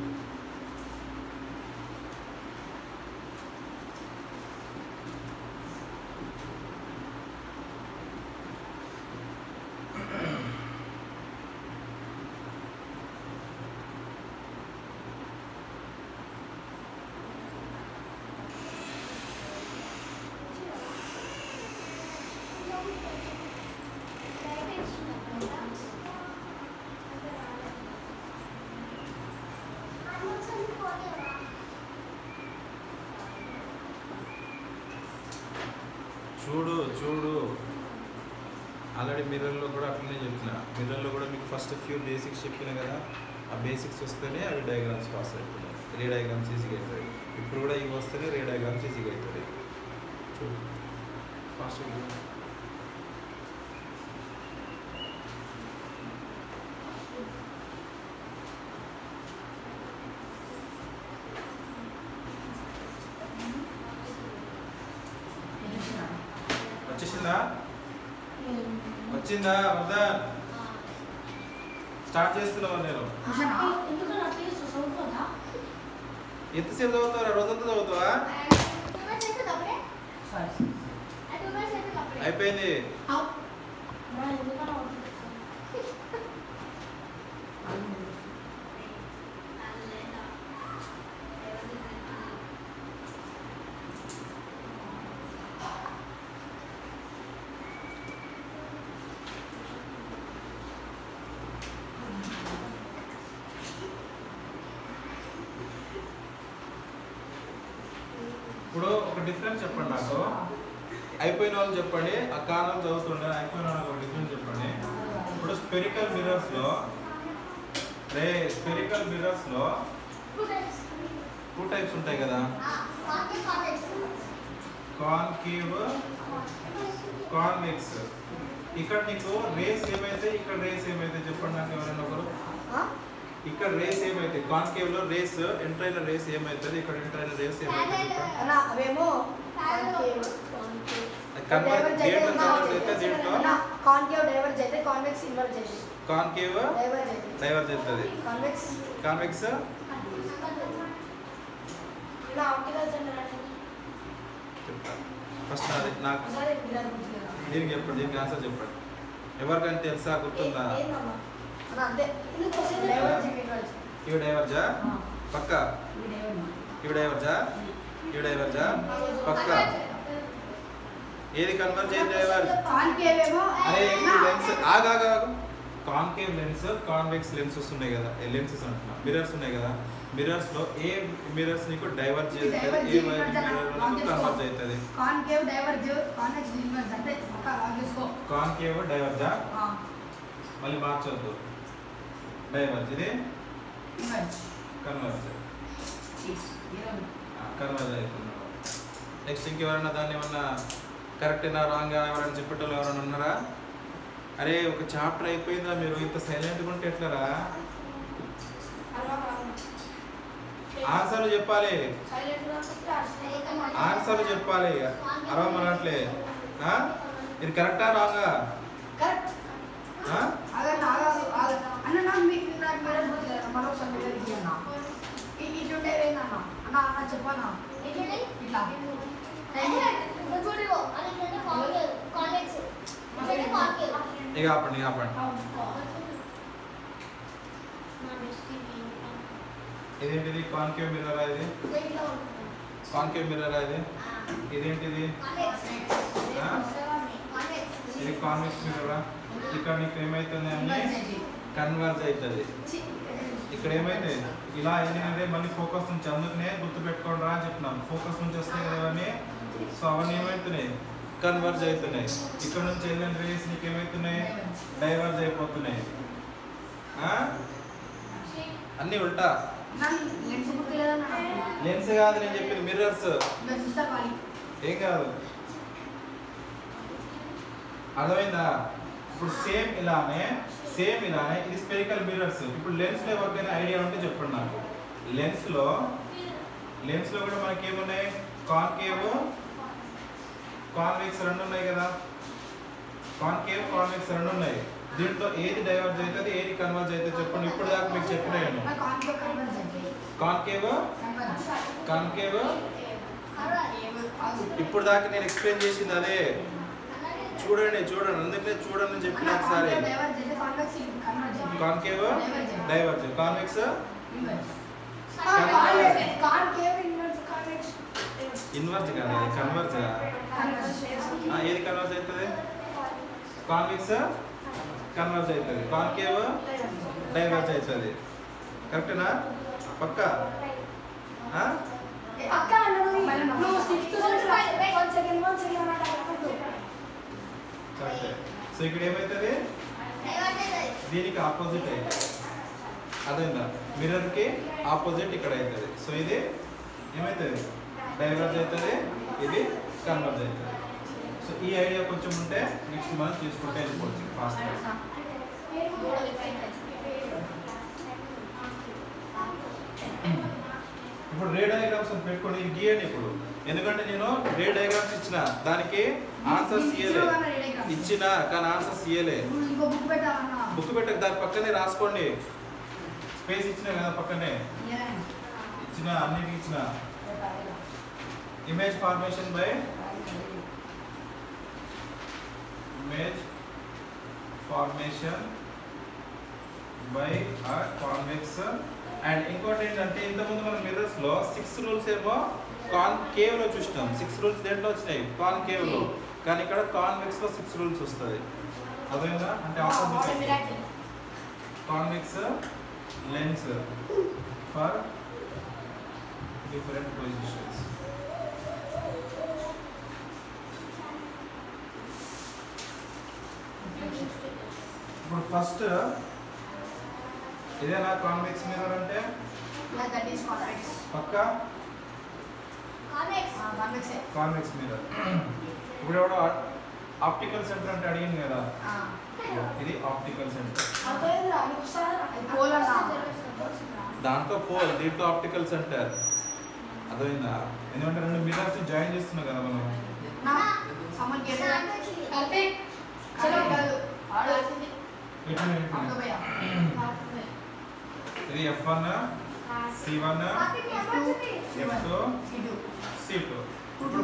చూడు చూడు, ఆల్రెడీ మిర్రర్లో కూడా అట్లనే చెప్పిన. మిర్రర్లో కూడా మీకు ఫస్ట్ ఫ్యూ బేసిక్స్ చెప్పిన కదా, ఆ బేసిక్స్ వస్తేనే అవి డయాగ్రామ్స్ పాస్ అవుతున్నాయి. రే డయాగ్రామ్స్ ఈజీగా అవుతాయి. ఇప్పుడు కూడా ఇవి వస్తేనే రే డయాగ్రామ్స్ ఈజీగా అవుతాయి. చూడు ఫాస్ట్గా. వచ్చేసిందా? వచ్చిందా? వద్దా? స్టార్ట్ చేస్తున్నావా? నేను ఎంతసేపు చదువుతారా? రోజంతా చదువుతావా? అయిపోయింది. ఇప్పుడు ఒక డిఫరెన్స్ చెప్పండి నాకు. అయిపోయిన వాళ్ళు చెప్పండి, ఆ కాలం చదువుతుండే అయిపోయిన వాళ్ళకి ఒక డిఫరెన్స్ చెప్పండి. ఇప్పుడు స్పెరికల్ మిర్రర్స్లో టూ టైప్స్ ఉంటాయి కదా, కాన్కేవ్ కాన్వెక్స్. ఇక్కడ నీకు రేస్ ఏమైతే, ఇక్కడ రేస్ ఏమైతే చెప్పండి నాకు ఎవరైనా ఒకరు. ఇక్కడ రేస్ ఏమైతే, కాన్కేవ్ లో రేస్ ఎంటర్ అయిన రేస్ ఏమైతుంది, ఇక్కడ ఎంటర్ అయిన రేస్ ఏమైతే కాన్కేవ్ డైవర్జ్ అయితే కాన్వెక్స్ ఇన్వర్జ్ అయితే కాన్కేవ్ డైవర్జ్ అవుతుంది. కాన్వెక్స్ ఫస్ట్ అది నాకు దీనికి చెప్పండి, దీనికి ఆన్సర్ చెప్పండి. ఎవరికైనా తెలుసా, గుర్తుందా? ఇవి డైవర్జా పక్క, ఇవి డైవర్జా, ఇవి డైవర్జా పక్క. ఏది కన్వర్జ్, ఏది డైవర్జ్? అరే లెన్స్ ఆగాగా, కాన్కేవ్ లెన్స్ కాన్వెక్స్ లెన్సెస్ ఉన్నాయి కదా, లెన్సెస్ అంటున్నా, మిర్రర్స్ ఉన్నాయి కదా. మిర్రర్స్ లో ఏ మిర్రర్స్ నీకు డైవర్జ్ చేస్తుంది, ఏ మిర్రర్ కన్వర్జ్ అవుతుంది? కాన్కేవ్ డైవర్జ్, కాన్వెక్స్ ఇన్వర్జ్ అంటే కాన్కేవ్ డైవర్జా, మళ్ళీ మార్చొద్దు, డైవర్జ్, ఇది కన్వర్జ్, కన్వర్జ్ అవుతున్నాడు. నెక్స్ట్ ఇంకెవరైనా దాన్ని ఏమన్నా కరెక్ట్ అయినా రాంగ్ ఎవరైనా చెప్పేటోళ్ళు ఎవరైనా ఉన్నారా? అరే ఒక చాప్టర్ అయిపోయిందా, మీరు ఇంత సైలెంట్గా ఉంటే ఎట్లరా? ఆన్సర్లు చెప్పాలి, ఆన్సర్లు చెప్పాలి. అరవమనట్లే ఇది కరెక్టా రాంగా? ఇక ఆపండి, ఆపండి. ఇదేంటిది? కాన్కేవ్ మిర్రరా ఇది? కాన్కేవ్ మిర్రరా ఇది? ఇదేంటిది? ఇది కాన్వెక్స్ మిర్రరా? ఇక్కడ నీకు ఏమైతుంది అని కన్వర్జ్ అవుతుంది. ఇక్కడ ఏమైతే ఇలా ఏంటంటే మళ్ళీ ఫోకస్ నుంచి, అందుకనే గుర్తుపెట్టుకోండి రా అని చెప్తున్నాను. ఫోకస్ నుంచి వస్తాయి కదా అవన్నీ, సో అవన్నీ ఏమవుతున్నాయి, కన్వర్జ్ అవుతున్నాయి. ఇక్కడ నుంచి వెళ్ళిన రేస్ నీకు ఏమవుతున్నాయి, డైవర్జ్ అయిపోతున్నాయి. అన్నీ ఉల్టా. లెన్స్ కాదు నేను చెప్పింది, మిర్రర్స్. ఏం కాదు, అర్థమైందా? ఇప్పుడు సేమ్ ఇలానే ఇది స్పెరికల్ మిర్రర్స్. ఇప్పుడు లెన్స్ లో ఎవరికైనా ఐడియా ఉంటే చెప్పండి నాకు. లెన్స్ లో కూడా మనకి ఏమున్నాయి, కాన్కేవ్ కాన్వెక్స్ రెండు ఉన్నాయి కదా, కాన్కేవ్ కాన్వెక్స్ రెండు ఉన్నాయి. దీంట్లో ఏది డైవర్జ్ అవుతుంది, ఏది కన్వర్జ్ అవుతుంది చెప్పండి. ఇప్పుడు దాకా మీకు చెప్పినాను. కాన్కేవ్ ఇప్పుడు దాకా నేను ఎక్స్ప్లెయిన్ చేసింది అదే. చూడండి అందుకనే చూడండి అని చెప్పిన ఒకసారి. కాన్కేవ్ డైవర్జ్, కాన్వెక్స్ ఇన్వర్జ్ కాదు, కన్వర్జ్. ఏది కన్వర్జ్ అవుతుంది? కాన్వెక్స్ కన్వర్జ్ అవుతుంది, కాన్కేవ్ డైవర్జ్ అవుతుంది. కరెక్టేనా? పక్క. సో ఇక్కడ ఏమవుతుంది, దీనికి ఆపోజిట్ అవుతుంది. అదేందా, మిర్రర్ కి ఆపోజిట్ ఇక్కడ అవుతుంది. సో ఇది ఏమవుతుంది, డైవర్జ్ అవుతుంది, ఇది కన్వర్జ్ అవుతుంది. సో ఈ ఐడియా కొంచెం ఉంటే నెక్స్ట్ మనం తీసుకుంటే వెళ్ళిపోవచ్చు ఫాస్ట్గా. ఇప్పుడు రే డయాగ్రామ్స్ పెట్టుకోండి, ఇది గీయండి ఇప్పుడు. ఎందుకంటే నేను రే డయాగ్రామ్స్ ఇచ్చిన దానికి ఆన్సర్స్ ఇచ్చిన, కానీ ఆన్సర్స్ ఇయ్యలే. బుక్ పెట్టక దాని పక్కనే రాసుకోండి. స్పేస్ ఇచ్చిన కదా పక్కనే ఇచ్చిన, అన్నిటికి ఇచ్చిన. Image formation by image formation by a convex. And ఇంకోటి ఏంటంటే ఇంతకుముందు మన మిర్రర్స్ లో 6 రూల్స్ ఏమో కాన్కేవ్ లో చూసినాం. 6 రూల్స్ దేంట్లో వచ్చినాయి? కాన్కేవ్ లో. కానీ ఇక్కడ కాన్వెక్స్ లో 6 రూల్స్ వస్తాయి. అదేనా? అంటే opposite convex lens for different positions. ఇప్పుడు ఫస్ట్ ఇదేనా కాన్వెక్స్ మిర్రర్ అంటే? That is convex. పక్కా కాన్వెక్స్. Convex mirror. ఇప్పుడు ఎవడో ఆప్టికల్ సెంటర్ అంటే అడిగింది కదా, ఇది ఆప్టికల్ సెంటర్. దాంట్లో పోల్, దీంట్లో ఆప్టికల్ సెంటర్. అర్థమైందా? ఎందుకంటే రెండు మిర్రర్స్ జాయిన్ చేస్తున్నాం కదా మనం. ఇది F1 C1 F2 C2. ఇప్పుడు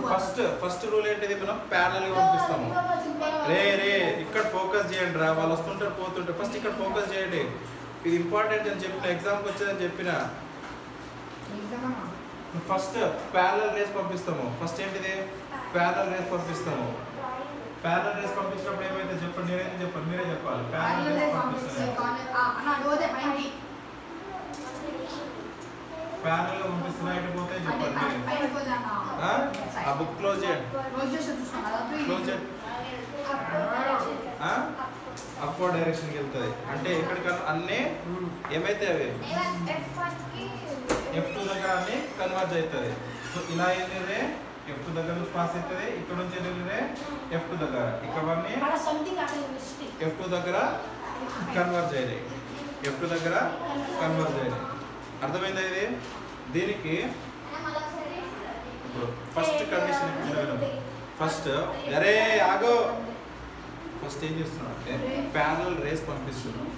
ఫస్ట్ రూల్ ఏంటిది? మనం ప్యారలల్ గా పంపిస్తాము. రే ఇక్కడ ఫోకస్ చేయండి రా, వాళ్ళు వస్తుంటారు పోతుంటారు. ఫస్ట్ ఇక్కడ ఫోకస్ చేయండి, ఇది ఇంపార్టెంట్ అని చెప్పిన, ఎగ్జామ్కి వచ్చేదని చెప్పిన. ఫస్ట్ ప్యారలల్ రేస్ పంపిస్తాము. ఫస్ట్ ఏంటిది? ప్యారలల్ రేస్ పంపిస్తాము. ప్యారలల్ రేస్ పంపించినప్పుడు ఏమైతే చెప్పండి, నేనైతే చెప్పండి, మీరే చెప్పాలి. ప్యారలల్ రేస్ పంపిస్తాము. ప్యారలల్ గా పంపిస్తున్నా ఎటు పోతే చెప్పండి. ఆ బుక్ క్లోజ్ చేయండి. క్లోజ్ చేయండి. అప్వర్డ్ డైరెక్షన్కి వెళ్తుంది. అంటే ఎక్కడికన్నా అన్నీ ఏమైతే అవి F2 దగ్గర అన్ని కన్వర్జ్ అవుతుంది. సో ఇలా ఏంటంటే F2 దగ్గర నుంచి పాస్ అవుతుంది. ఇక్కడ నుంచి ఏంటంటే F2 దగ్గర, ఇక్కడ F2 దగ్గర కన్వర్జ్ అయ్యాయి. F2 దగ్గర కన్వర్జ్ అయ్యాయి. అర్థమైందా? ఇది దీనికి ఇప్పుడు ఫస్ట్ కండిషన్ ఫస్ట్ అరే ఆగో ఫస్ట్ ఏం చేస్తున్నాం అంటే ప్యారలల్ రేస్ పంపిస్తున్నాం.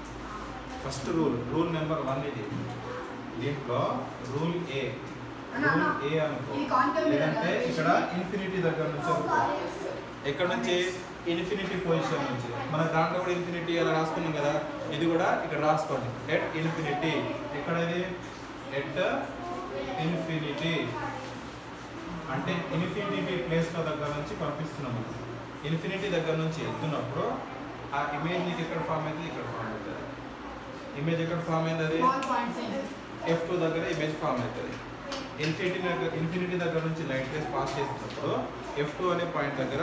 ఫస్ట్ రూల్ నెంబర్ 1 ఇది. దీంట్లో రూల్ ఏ అనుకో. లేదంటే ఇక్కడ ఇన్ఫినిటీ దగ్గర నుంచి అనుకో. ఎక్కడ నుంచి? ఇన్ఫినిటీ పొజిషన్ నుంచి. మన దాంట్లో కూడా ఇన్ఫినిటీ అలా రాసుకున్నాం కదా, ఇది కూడా ఇక్కడ రాసుకోండి. At infinity. ఎక్కడ ఇది? ఎట్ ఇన్ఫినిటీ అంటే ఇన్ఫినిటీ ప్లేస్ దగ్గర నుంచి పంపిస్తున్నాము. ఇన్ఫినిటీ దగ్గర నుంచి వెళ్తున్నప్పుడు ఆ ఇమేజ్ నీకు ఎక్కడ ఫామ్ అవుతుంది? ఇక్కడ ఫామ్ అవుతుంది. ఇమేజ్ ఎక్కడ ఫామ్ అయింది? అది F2 దగ్గర ఇమేజ్ ఫామ్ అవుతుంది. ఇన్ఫినిటీ దగ్గర నుంచి లైట్ రేస్ పాస్ చేసినప్పుడు F2 అనే పాయింట్ దగ్గర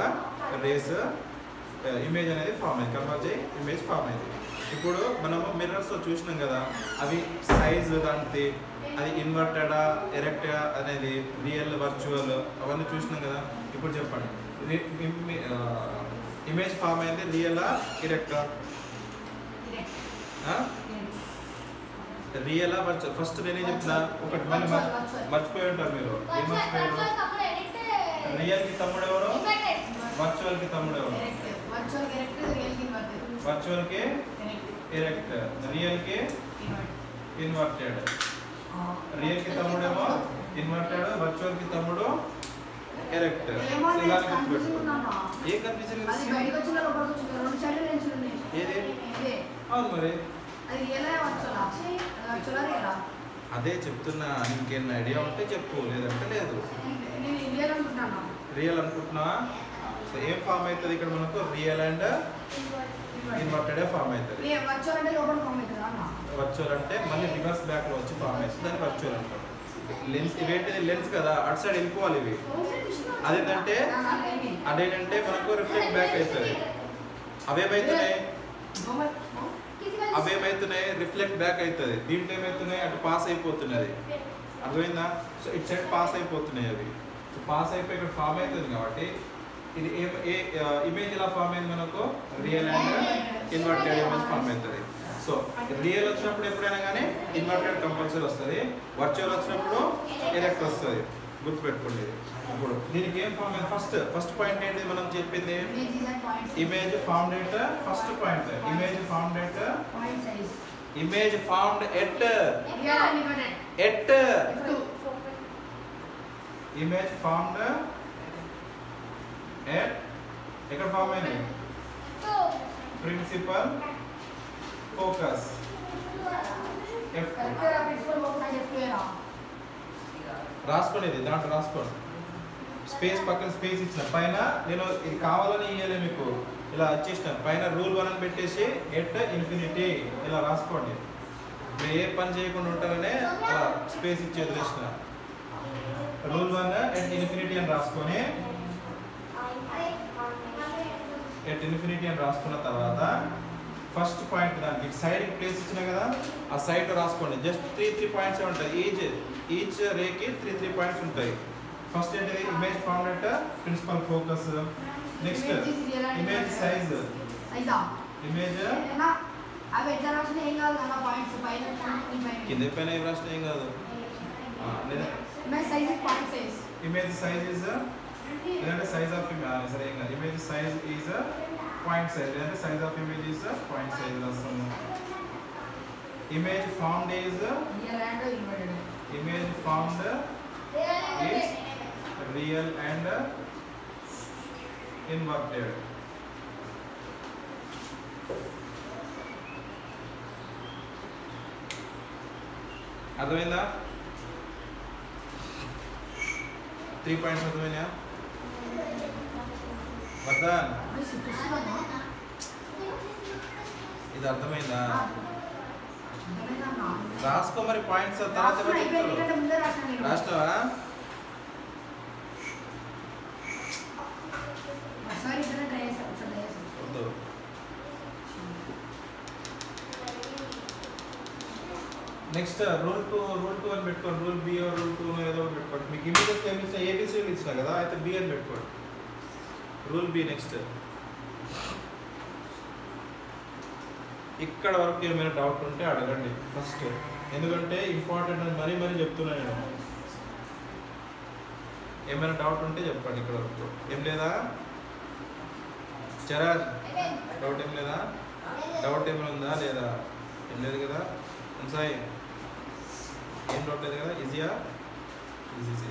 రేస్ ఇమేజ్ అనేది ఫామ్ అయింది, కన్వర్జ్ అయ్యి ఇమేజ్ ఫామ్ అయింది. ఇప్పుడు మనము మిర్రర్స్లో చూసినాం కదా, అవి సైజ్ దాంట్లో అది ఇన్వర్టెడా ఎరెక్టా అనేది, రియల్ వర్చువల్ అవన్నీ చూసినాం కదా. ఇప్పుడు చెప్పండి, ఇమేజ్ ఫామ్ అయింది రియలా ఎరెక్టా? రియలా వర్చువల్? ఫస్ట్ నేనేం చెప్తున్నా, ఒకటి మళ్ళీ మర్చిపోయి ఉంటారు మీరు. ఏం మర్చిపోయారు? రియల్ కి తమ్ముడు ఎవరు? వర్చువల్ కి తమ్ముడు ఎవరు? వర్చువల్ కి ఎరెక్ట్, రియల్ కి ఇన్వర్టెడ్. రియల్ కి తమ్ముడేమో ఇన్వర్టెడ్, వర్చువల్ కి తమ్ముడు ఎరెక్ట్. ఏ కన్ఫ్యూజన్? ఏది? అవును మరి అదే చెప్తున్నా. ఇంకేం ఐడియా ఉంటే చెప్పు, లేదంటే లేదు. రియల్ అనుకుంటున్నా. సో ఏం ఫామ్ అవుతుంది ఇక్కడ మనకు? రియల్ అండ్ ఇన్వర్టెడ్ ఫామ్ అవుతుంది. వర్చువల్ అంటే మళ్ళీ రివర్స్ బ్యాక్ లో వచ్చి ఫామ్ అవుతుంది, దాన్ని వర్చువల్ అంటారు. లెన్స్ ఇవేంటిది? లెన్స్ కదా, అటు సైడ్ వెళ్ళిపోవాలి ఇవి. అదేంటంటే మనకు రిఫ్లెక్ట్ బ్యాక్ అవుతుంది. అవేమైతున్నాయి? రిఫ్లెక్ట్ బ్యాక్ అవుతుంది. దీంట్లో ఏమవుతున్నాయి? అటు పాస్ అయిపోతున్నది. అర్థమైందా? సో ఇటు సైడ్ పాస్ అయిపోతున్నాయి అవి. సో పాస్ అయిపోయి ఇక్కడ ఫామ్ అవుతుంది కాబట్టి ఇది ఏ ఇమేజ్ ఎలా ఫామ్ అయింది మనకు? Real and inverted image form అవుతుంది. సో రియల్ వచ్చినప్పుడు ఎప్పుడైనా కానీ ఇన్వర్టెడ్ కంపల్సరీ వస్తుంది, వర్చువల్ వచ్చినప్పుడు ఎరెక్ట్ వస్తుంది. గుర్తుపెట్టుకోండి. ఇప్పుడు దీనికి ఏం ఫామ్ అయింది? ఫస్ట్ పాయింట్ ఏంటి మనం చెప్పింది? Image formed at first point. Image formed at image formed at image formed at ఎక్కడ ఫామ్ అయింది? ప్రిన్సిపల్ ఫోకస్ F2 కరెక్ట్గా ప్రిన్సిపల్ ఫోకస్ F2 రాసుకోండి, ఇది దాంట్లో రాసుకోండి. స్పేస్ పక్కన స్పేస్ ఇచ్చిన పైన నేను ఇది కావాలని ఇవ్వలే మీకు, ఇలా వచ్చేసిన పైన రూల్ 1 అని పెట్టేసి ఎట్ ఇన్ఫినిటీ ఇలా రాసుకోండి. మీరు ఏ పని చేయకుండా ఉంటారనే అలా స్పేస్ ఇచ్చి వదిలేసిన. రూల్ 1 ఎట్ ఇన్ఫినిటీ అని రాసుకొని ఎట్ ఇన్ఫినిటీ అని రాసుకున్న తర్వాత ఫస్ట్ పాయింట్ దానికి సైడ్కి ప్లేస్ ఇచ్చిన కదా, ఆ సైడ్ రాసుకోండి. జస్ట్ 3 పాయింట్స్ ఉంటాయి, ఈచ్ రేకి 3 పాయింట్స్ ఉంటాయి. ఫస్ట్ ఏంటి, image form at principal focus. Next image size, image అవి ఎట్లా రాసినా ఏం కాదు కదా, పాయింట్స్ పైన కింద పైన ఏం రాసినా ఏం కాదు. Image size is point size, image size is లేదంటే సైజ్ ఆఫ్ ఇమేజ్, సరే ఏం కాదు. Image size is point size, లేదంటే size of image is point size రాస్తాము. Image formed is image formed is real and inverted. అర్థమైందా? 3 points అర్థమైనా? వర్ధన్ ఇది అర్థమైందా? రాసుకో మరి పాయింట్స్ తర్వాత రాసినావా? నెక్స్ట్ రూల్ 2 అని పెట్టుకోండి. రూల్ బి రూల్ 2 ఏదో పెట్టుకోండి. మీకు ఇమేజెస్ ఏమి ఇచ్చినా ఏబిసిడీలు ఇచ్చినా కదా, అయితే బి అని పెట్టుకోండి. Rule B. నెక్స్ట్ ఇక్కడ వరకు ఏమైనా డౌట్ ఉంటే అడగండి ఫస్ట్, ఎందుకంటే ఇంపార్టెంట్ అని మరీ చెప్తున్నాను నేను. ఏమైనా డౌట్ ఉంటే చెప్పండి. ఇక్కడ వరకు ఏం లేదా? చరణ్ డౌట్ ఏం లేదా? డౌట్ ఏమైనా ఉందా లేదా? ఏం లేదు కదా? సాయి ఏం డౌట్ లేదు కదా? ఈజీయా? Easy.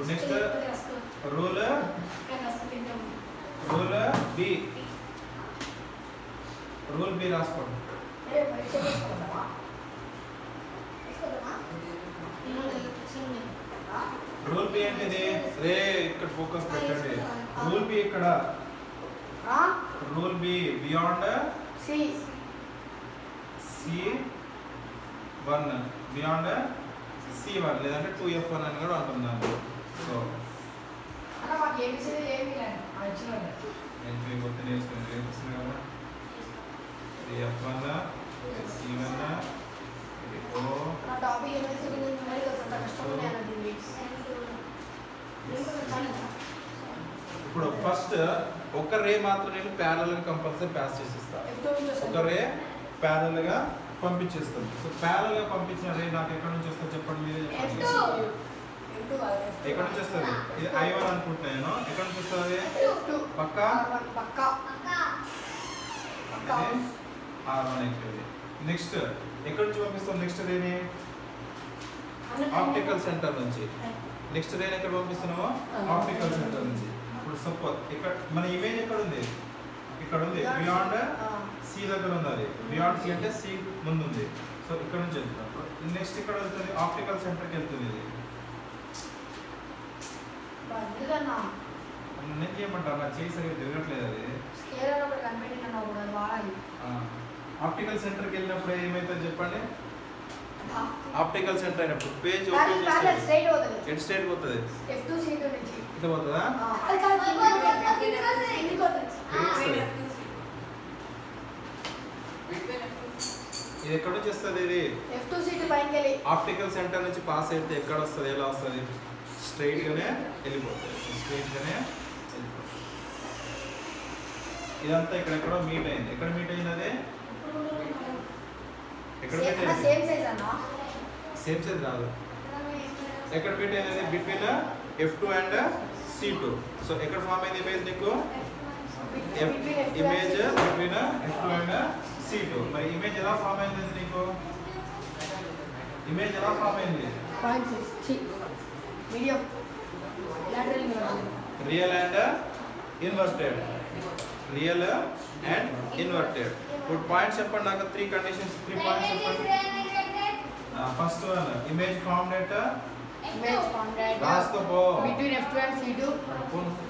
Next rule B. Rule B రాసుకోండి. రూల్ బి ఏంటిది? రే ఇక్కడ ఫోకస్ పెట్టండి. రూల్ బి ఇక్కడ, rule B beyond C1 beyond C1 లేదంటే 2F1 అని కూడా అంటున్నాను. సో F1 C1 ఇప్పుడు ఫస్ట్ ఒక రే మాత్రం నేను ప్యారల్ గా కంపల్సరీ పాస్ చేసిస్తాను. ఒక రే ప్యారల్ గా పంపించేస్తాను. సో ప్యారల్ గా పంపించిన రే నాకు ఎక్కడ నుంచి వస్తుంది చెప్పండి, మీరే చెప్పండి. ఎక్కడ నుంచి వస్తుంది? ఇది I1 అనుకుంటున్నాను. ఎక్కడ నుంచి వస్తుంది? పక్కా R1 అయిపోయింది. నెక్స్ట్ ఎక్కడ నుంచి పంపిస్తాం? నెక్స్ట్ రేని ఆప్టికల్ సెంటర్ నుంచి. నెక్స్ట్ రేని ఎక్కడ పంపిస్తున్నామో ఆప్టికల్ సెంటర్ నుంచి. ఇప్పుడు సపోజ్ ఇక్కడ మన ఇమేజ్ ఎక్కడ ఉంది? ఇక్కడ ఉంది. బియాండ్ C దగ్గర ఉంది. అది బియాండ్ C అంటే C ముందు ఉంది. సో ఇక్కడ నుంచి వెళ్తున్నాం. నెక్స్ట్ ఇక్కడ వెళ్తుంది ఆప్టికల్ సెంటర్కి వెళ్తుంది. ఇది నేను చేయమంటారు, నా చేయి సరిగ్గా తిరగట్లేదు. అది ఆప్టికల్ సెంటర్కి వెళ్ళినప్పుడు ఏమైతుంది చెప్పండి? ఆప్టికల్ సెంటర్ అయినప్పుడు పేజ్ ఓపెన్ చేస్తే ఎట్ స్ట్రైట్ పోతుంది. ఇట్లా పోతుందా? ఇది ఎక్కడ నుంచి వస్తుంది? ఇది ఆప్టికల్ సెంటర్ నుంచి పాస్ అయితే ఎక్కడ వస్తుంది? ఎలా వస్తుంది? స్ట్రైట్ గానే వెళ్ళిపోతుంది. స్ట్రైట్ గానే వెళ్ళిపోతుంది. ఇదంతా ఇక్కడెక్కడో మీట్ అయింది. ఎక్కడ మీట్ అయింది? అదే ఎక్కడ మీట్ అయింది? సేమ్ సైజ్ రాదు. ఎక్కడ మీట్ అయింది? Between F2 and C2. So ఎక్కడ ఫామ్ అయింది ఇమేజ్ నీకు? Image between F2 and C2. మరి ఇమేజ్ ఎలా ఫామ్ అయింది నీకు? ఇమేజ్ ఎలా ఫామ్ అయింది? Real and inverted. Real and inverted. ఇప్పుడు పాయింట్స్ చెప్పండి నాకు, 3 కండిషన్స్, 3 పాయింట్స్ చెప్పండి. First one, image formed at రాసుకోపో between F2 and C2.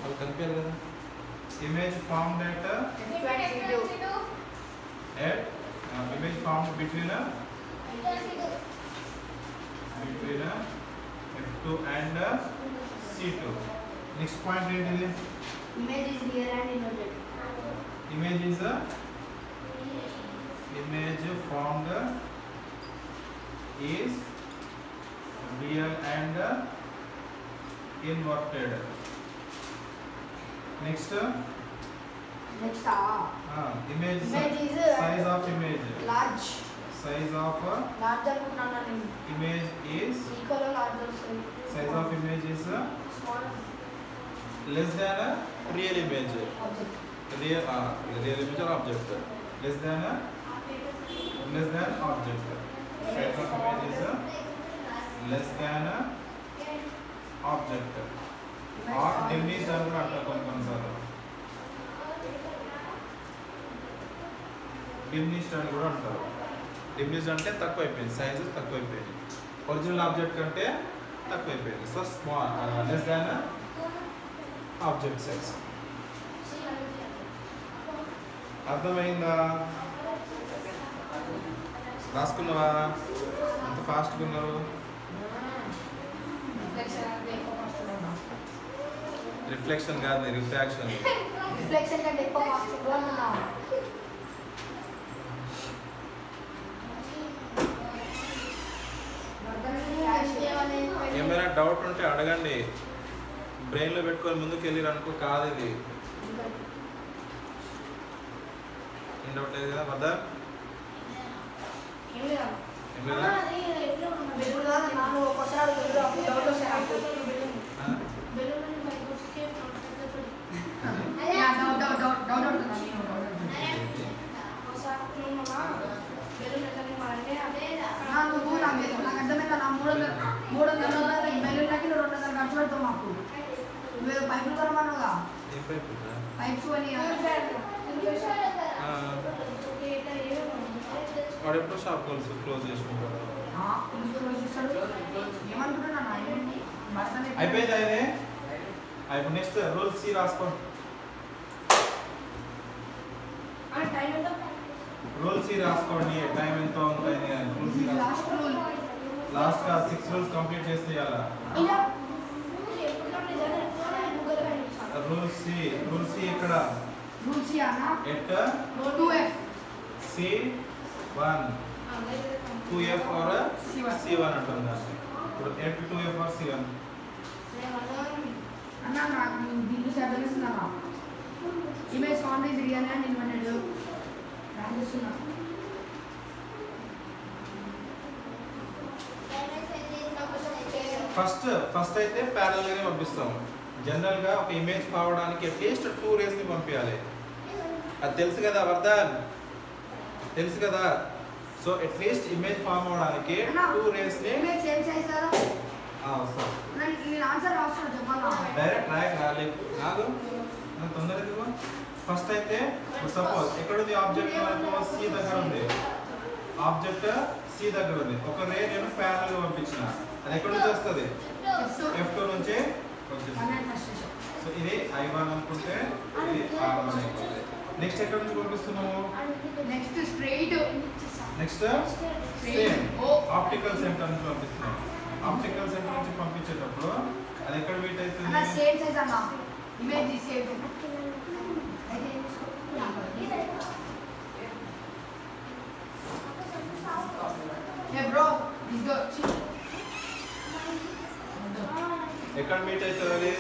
అది కనిపించాలి కదా. Image formed at F2 and C2. Image formed between F2 and C2. Next point ఏంటిది? Image is real and inverted. Image is a image formed is real and inverted. Next image is size of image. Large. Size of Large అనుకుంటున్నాను నేను. Image is equal or large వస్తుంది. Size of image is Small. less than a real image. Object. Real image or object. Less than object. Size of image is less than object. Or diminished అని కూడా అంటారు కొన్నిసార్లు. Diminished అని కూడా అంటారు. Diminished అంటే తక్కువ అయిపోయింది, సైజ్ తక్కువ అయిపోయింది, ఒరిజినల్ ఆబ్జెక్ట్ కంటే తక్కువ అయిపోయింది. So small, less than object size. అర్థమైందా? రాసుకున్నావా? అంత ఫాస్ట్గా ఉన్నారు. రిఫ్లెక్షన్ కాదు, రిఫ్రాక్షన్. రిఫ్లెక్షన్ కంటే ఎక్కువ ఫాస్ట్ ఉన్నావు. ఏమైనా డౌట్ ఉంటే అడగండి, బ్రెయిన్లో పెట్టుకొని ముందుకు వెళ్ళిరు అనుకో. కాదు ఇది ఏం డౌట్ లేదు కదా వద్దా? వాడు ఎప్పుడు షాప్ క్లోజ్ చేసుకుంటాడు. అయిపోయింది అదే. అయిపోయి నెక్స్ట్ రూల్ సి రాసుకో. రూల్ సి రాసుకోండి. టైం ఎంత ఉంటుంది? రూల్ సి లాస్ట్ గా 6 రూల్స్ కంప్లీట్ చేస్తే ఇవ్వాలా. రూల్ సి ఇక్కడ at C1 2F or C1 అంటుందా? ఇప్పుడు ఎట్ 2F or C1 అన్నా నాకు దీన్ని చదివిస్తున్నావా? Image form is real and inverted రాస్తున్నా. ఫస్ట్ అయితే ప్యారల్ గానే పంపిస్తాం. జనరల్ గా ఒక ఇమేజ్ కావడానికి అట్లీస్ట్ 2 రేస్ ని పంపించాలి. అది తెలుసు కదా వర్ధన్, తెలుసు కదా. సో అట్లీస్ట్ ఇమేజ్ ఫామ్ అవడానికి 2 రేస్ ని ఇమేజ్ సేమ్ సైజ్ కదా. వస్తా నేను ఆన్సర్ రాస్తున్నా చెప్పాలా? డైరెక్ట్ ట్రాక్ రాలేదు నాకు తొందరగా. ఫస్ట్ అయితే సపోజ్ ఎక్కడుంది ఆబ్జెక్ట్? మనకు సి దగ్గర ఉంది. ఆబ్జెక్ట్ సి దగ్గర ఉంది. ఒక రే నేను ప్యారల్ గా పంపించిన. అది ఎక్కడ నుంచి వస్తుంది? F2 నుంచి వచ్చేసి. సో ఇది I1 అనుకుంటే ఇది R1 అయిపోతుంది. నెక్స్ట్ ఎక్కడ నుంచి పంపిస్తున్నాము? Next straight. Next same optical centre నుంచి పంపిస్తున్నాం. ఆప్టికల్ సెంటర్ నుంచి పంపించేటప్పుడు అది ఎక్కడ మీట్ అవుతుంది? అన్న సేమ్ సైజ్ అన్న. Image same. A bro this go. ఎక్కడ మీట్ అవుతుంది?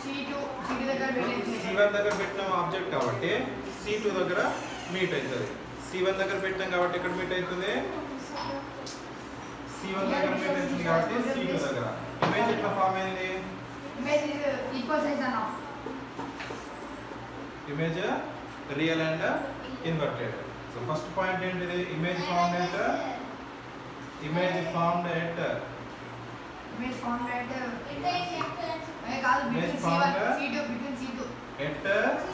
C2 దగ్గర పెట్టేది. C1 దగ్గర పెట్టిన ఆబ్జెక్ట్ కాబట్టి C2 దగ్గర మీట్ అవుతుంది. C1 దగ్గర పెట్టాం కాబట్టి ఎక్కడ మీట్ అవుతుంది? C1 దగ్గర మీట్ అవుతుంది కాబట్టి C2 దగ్గర. ఇమేజ్ ఎట్లా ఫామ్ అయింది? ఇమేజ్ ఈక్వల్ సైజ్ అన్న. Image real and inverted. So first point ఏంటిది? Image formed at image formed at కాదు between C1 C2 between C2 at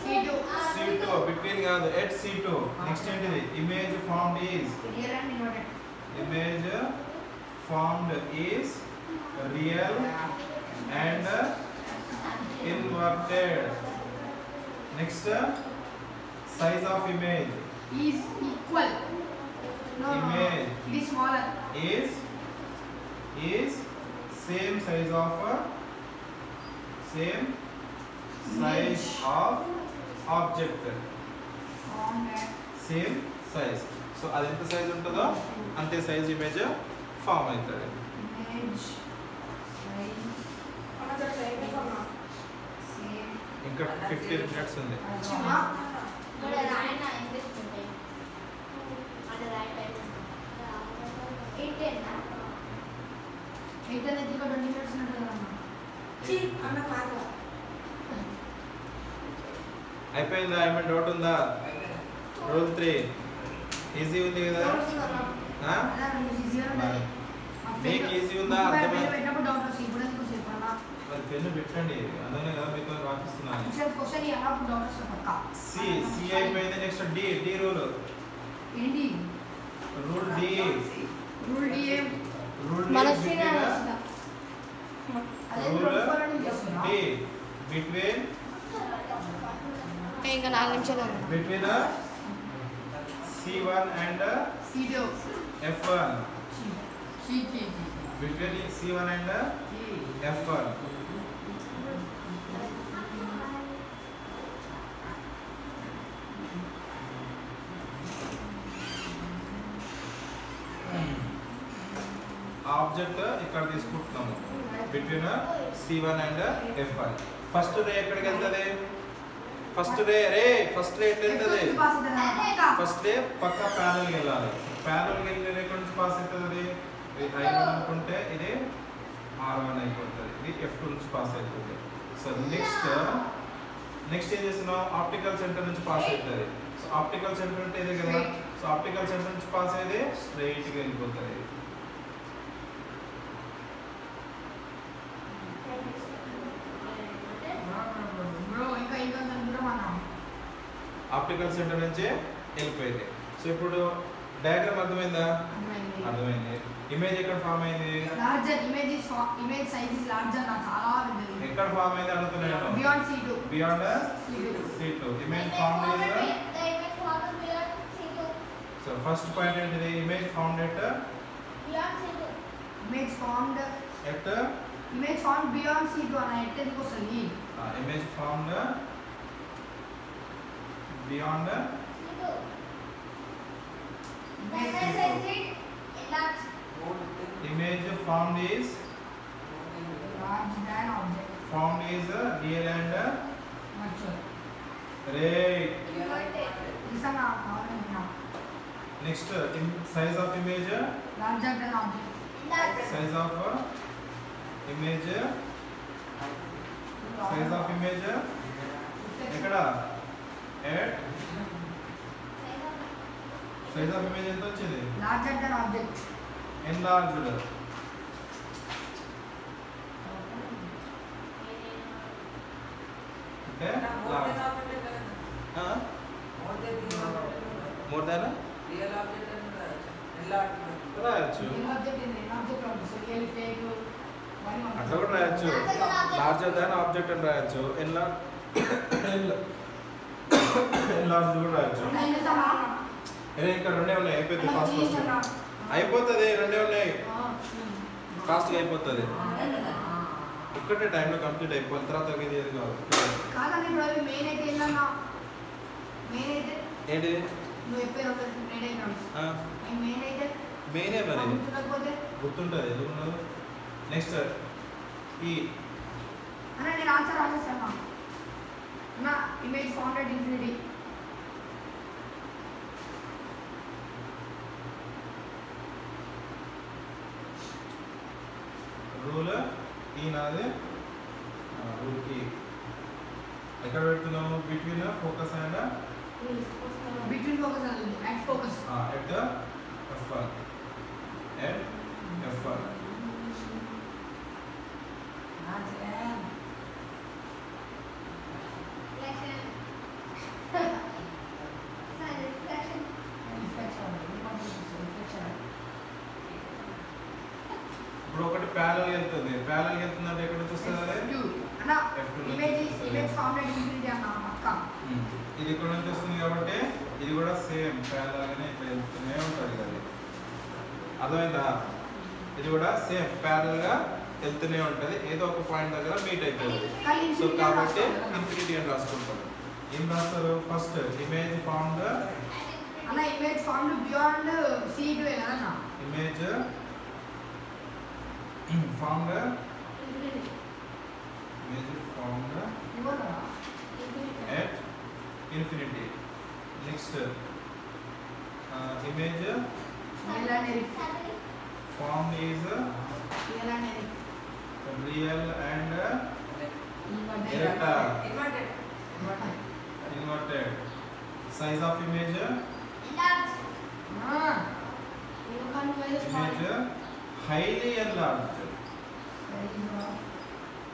C2 C2 between కాదు ఎట్ C2 నెక్స్ట్ ఏంటిది image formed is real and inverted image formed is real and inverted. Next, size of image is equal. No, Image. it is smaller. is same size of Image. object. Same size. So అది ఎంత size ఉంటుందో అంతే size image form అవుతుంది. Image size same. ఇంకా 50 minutes ఉంది. Internet ఇంకా 20 minutes ఉంటుంది కదా. అయిపోయిందా? ఏమైనా డౌట్ ఉందా? రూల్ 3 ఈజీ ఉంది కదా? ఆ? మీకు ఈజీ ఉందా? అర్థమైందా? పెట్టినప్పుడు డౌట్ వస్తుంది. ఇప్పుడు ఎందుకు చెప్పాలా? మరి పెన్ను పెట్టండి, అందుకనే కదా మీతో రాపిస్తున్నాను. క్వశ్చన్ అప్పుడు డౌట్ వస్తుంది పక్క. సి అయిపోయింది. Next D rule. ఏంటి రూల్ డి. రూల్ డి ఏం? రూల్ మన డి శ్రీరామ అదే రూల్ రూల్ ఫాలో చేస్తున్నా. డి బిట్వీన్ ఇంకా 4 నిమిషాలు ఉంది. Between C1 and C2 F1. C3 Between C1 and F1. Object ఇక్కడ తీసుకుంటున్నాము between C1 and F1. First రే ఎక్కడికి వెళ్తుంది? ఫస్ట్ రే ఎట్లా వెళ్తుంది? ఫస్ట్ డే పక్క ప్యానల్కి వెళ్ళాలి. ప్యానల్కి వెళ్ళి ఎక్కడి నుంచి పాస్ అవుతుంది? ఇది I1 అనుకుంటే ఇది R1 అయిపోతుంది. ఇది F2 నుంచి పాస్ అవుతుంది. సో నెక్స్ట్ ఏం చేస్తున్నాం? ఆప్టికల్ సెంటర్ నుంచి పాస్ అవుతుంది. సో ఆప్టికల్ సెంటర్ అంటే ఇదే కదా. సో ఆప్టికల్ సెంటర్ నుంచి పాస్ అయ్యేది స్ట్రైట్గా వెళ్ళిపోతుంది. ఆప్టికల్ సెంటర్ నుంచే వెళ్ళిపోయింది. సో ఇప్పుడు డయాగ్రామ్ అర్థమైందా? అర్థమైంది. ఇమేజ్ ఎక్కడ ఫామ్ అయింది? ఇమేజ్ సైజ్ ఇస్ లార్జర్ నా చాలా పెద్దది. ఎక్కడ ఫామ్ అయింది అడుగుతున్నాను. Beyond C2 beyond C2 image form అయింది. సో ఫస్ట్ పాయింట్ ఏంటిది? Image formed at image formed beyond C2 అన్న ఎట్ ఎందుకు వస్తుంది? Image formed beyond image formed is large than object real and virtual. right. Isana kavalanta Next size of image larger than object. ఎక్కడ at size of image ఎంత వచ్చింది? Larger than object. enlarged అంటే more than రాయొచ్చు. అట్లా కూడా రాయొచ్చు. Larger than object అని రాయొచ్చు. ఎన్లార్జ్డ్ కూడా రాయొచ్చు. ఇంకా రెండే ఉన్నాయి. అయిపోతుంది ఫాస్ట్ అయిపోతుంది. రెండే ఉన్నాయి. ఫాస్ట్గా అయిపోతుంది. ఒక్కటే టైంలో కంప్లీట్ అయిపోయిన తర్వాత ఇది ఏది కాదు. ఏంటి మెయినే మరి గుర్తుంటుంది. ఎందుకున్నారు? నెక్స్ట్ నేను ఆన్సర్ రాసేస్తాను. Image founded infinity rule E నాది. రూల్ ఈ ఎక్కడ పెడుతున్నాము? Between focus and between focus and at focus at F1 F1 parallel వెళ్తుంది. ప్యారల్ వెళ్తుందంటే ఎక్కడ నుంచి వస్తుంది? అన్న ఇమేజ్ ఫార్మ్ రేట్ ఇన్ఫినిటీ అన్న అక్క. ఇది ఇక్కడ నుంచి వస్తుంది కాబట్టి ఇది కూడా సేమ్ ప్యారల్ గానే ఇట్లా వెళ్తూనే ఉంటుంది కదా. అర్థమైందా? ఇది కూడా సేమ్ ప్యారల్ గా వెళ్తూనే ఉంటుంది. ఏదో ఒక పాయింట్ దగ్గర మీట్ అవుతుంది. సో కాబట్టి ఇన్ఫినిటీ అని రాసుకుంటాం. ఏం రాస్తారు? ఫస్ట్ ఇమేజ్ ఫార్మ్డ్ అన్న ఇమేజ్ ఫార్మ్డ్ బియాండ్ C2 కదన్న. Image formed at infinity. Next image form is real and inverted. Size of image highly enlarged.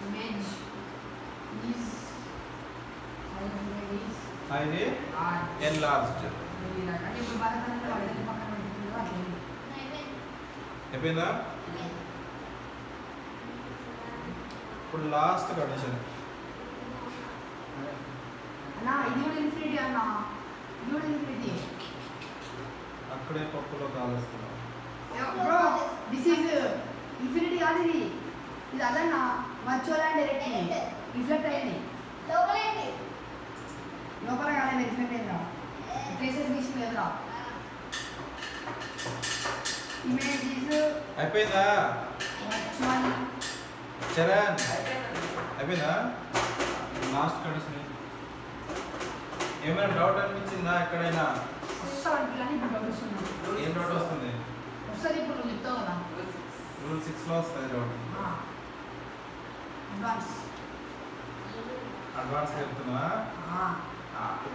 Image is highly enlarged. అయిపోయిందా? ఇప్పుడు లాస్ట్ కండిషన్. అన్నా ఇది కూడా ఇన్ఫినిటీ అన్నా. ఇది కూడా ఇన్ఫినిటీ. అక్కడే పప్పులో కాలుస్తున్నాం. బ్రో దిస్ ఇస్ ఇన్ఫినిటీ కాదు ఇది. ఇది అదన్నా వర్చువల్ అండ్ డైరెక్ట్ రిఫ్లెక్ట్ అయ్యింది. లోపల కాలేదు రిఫ్లెక్ట్ అయ్యిందా? ట్రేసెస్ మిషన్ లేదురా. ఇమేజ్ ఇస్ అయిపోయిందా? వర్చువల్ చరణ్ అయిపోయిందా? Last condition. ఏమైనా డౌట్ అనిపించిందా ఎక్కడైనా? వస్తాను ఇప్పుడు డౌట్ వస్తుంది. ఏం డౌట్ వస్తుంది? వస్తుంది ఇప్పుడు నువ్వు చెప్తావు కదా. రూల్ 6 లో వస్తుంది డౌట్. అడ్వాన్స్ చెప్తున్నా.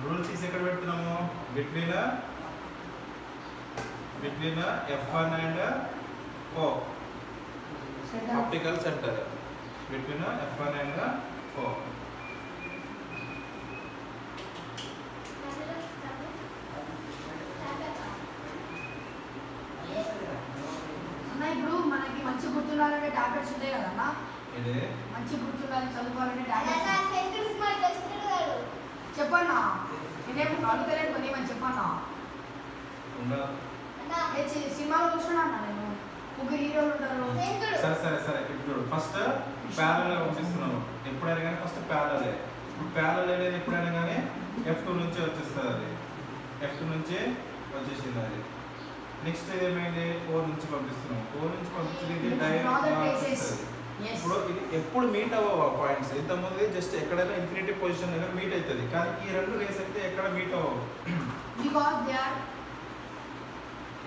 రూల్ 6 ఎక్కడ పెడుతున్నాము? Between F1 and O optical centre. Between F1 and O. అన్న ఇప్పుడు మనకి మంచి గుర్తుండాలంటే టాబ్లెట్స్ ఉంటాయి కదన్నా. ఇది మంచి గుర్తుండాలి చదువుకోవాలంటే టాబ్లెట్స్ చెప్పన్నా. నేనేమో అడుగుతలేదు కొన్ని ఏమని చెప్పన్నా. సినిమాలో చూస్తున్నా అన్న నేను. ముగ్గురు హీరోలు ఉంటారు. సరే ఇప్పుడు ఫస్ట్ ప్యారల్ పంపిస్తున్నాను. ఎప్పుడైనా కానీ ఫస్ట్ ప్యారల్. ఇప్పుడు ప్యారల్ అనేది ఎప్పుడైనా కానీ F2 నుంచి వచ్చేస్తుంది. అది F2 నుంచి వచ్చేసింది. అది నెక్స్ట్ ఏమైంది? O నుంచి పంపిస్తున్నాం. O నుంచి పంపించింది డైరెక్ట్. ఇప్పుడు ఇది ఎప్పుడు మీట్ అవ్వవు పాయింట్స్. ఇంతకుముందు జస్ట్ ఎక్కడైనా ఇన్ఫినిటీ పొజిషన్ దగ్గర మీట్ అవుతుంది. కానీ ఈ రెండు రేస్ అయితే ఎక్కడ మీట్ అవ్వవు.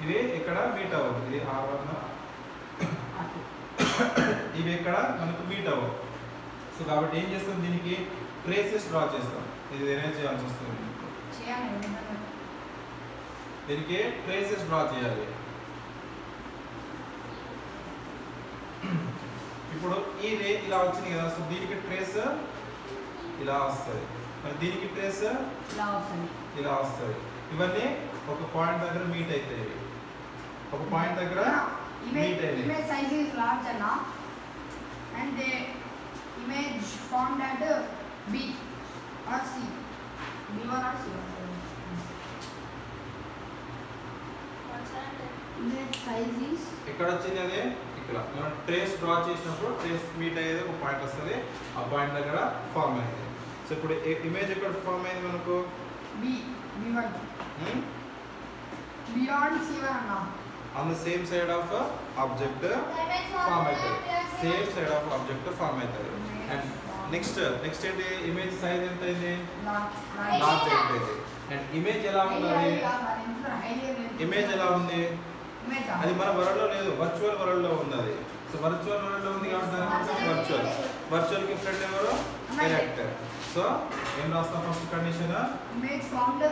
ఇది ఎక్కడ మీట్ అవ్వదు. ఇది R1 ఇవి ఎక్కడ మనకు మీట్ అవ్వవు. సో కాబట్టి ఏం చేస్తాం? దీనికి ట్రేసెస్ డ్రా చేస్తాం. ఇది ఎరేంజ్ చేయాల్సి వస్తుంది. దీనికి ట్రేసెస్ డ్రా చేయాలి. ఇప్పుడు ఈ రే ఇలా వచ్చింది కదా. సో దీనికి ట్రేస్ ఇలా వస్తుంది. మరి దీనికి ట్రేస్ ఇలా వస్తుంది. ఇవన్నీ ఒక పాయింట్ దగ్గర మీట్ అవుతాయి. ఒక పాయింట్ దగ్గర మీట్ అయ్యాయి. Image size is large enough and the image formed at B or C. B1 or C. Image size is ఎక్కడ వచ్చింది? అదే ఇక్కడ మనం ట్రేస్ డ్రా చేసినప్పుడు ట్రేస్ మీట్ అయ్యేది ఒక పాయింట్ వస్తుంది. ఆ పాయింట్ దగ్గర ఫామ్ అయింది. సో ఇప్పుడు ఇమేజ్ ఎక్కడ ఫామ్ అయింది మనకు? B1 beyond C1 అన్నా. On the same side of object form అవుతుంది. Same side of object form అవుతుంది. అండ్ నెక్స్ట్ ఏంటి? ఇమేజ్ సైజ్ ఎంత అయింది? లార్జ్ అయిపోయింది. అండ్ ఇమేజ్ ఎలా ఉంది? ఇమేజ్ ఎలా ఉంది? అది మన వరల్డ్ లో లేదు, వర్చువల్ వరల్డ్ లో ఉంది. అది సో వర్చువల్ వరల్డ్ లో ఉంది కాబట్టి వర్చువల్ కి ఫ్రెండ్ ఎవరు? డైరెక్ట్. సో ఏం రాస్తాం? First condition image formed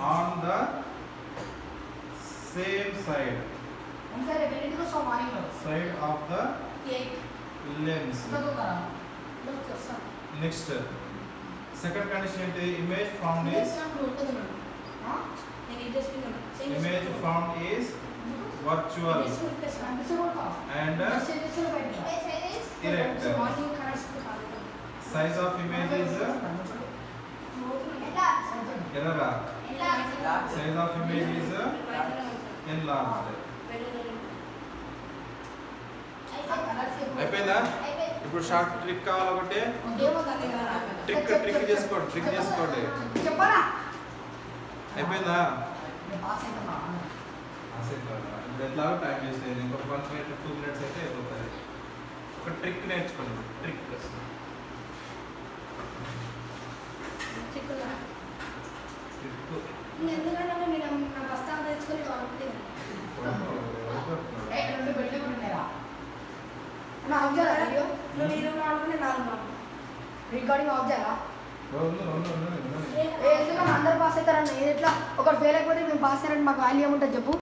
on the same side of the lens. Next second condition is image formed is Image found is virtual and erect. Size of image is error. Size of image is enlarged. అయిపోయిందా? ఇప్పుడు short trick కావాలి ఒకటి. Trick చేసుకోండి. చెప్పరా? అయిపోయిందా? ఇప్పుడు ఎట్లాగో time waste అయింది. ఇంకొక 1 minute 2 minutes అయితే అయిపోతుంది. ఒక ట్రిక్ నేర్చుకోండి. ట్రిక్ ఎందుకంటే మీరు నా బస్తాలు తెచ్చుకొని వాడుతుంది రెండు పెళ్లి కూడా ఉన్నారా? ఆఫ్ చేయాలా వీడియో? నువ్వు ఈ రూమ్ ఆడుకుని 4 మార్కులు రికార్డింగ్ ఆఫ్ చేయాలా? ఎందుకంటే అందరు పాస్ అవుతారన్న. ఎట్లా ఒకటి ఫెయిల్ అయిపోతే మేము పాస్ అయ్యారంటే మాకు వాల్యూ ఏముంటుంది చెప్పు.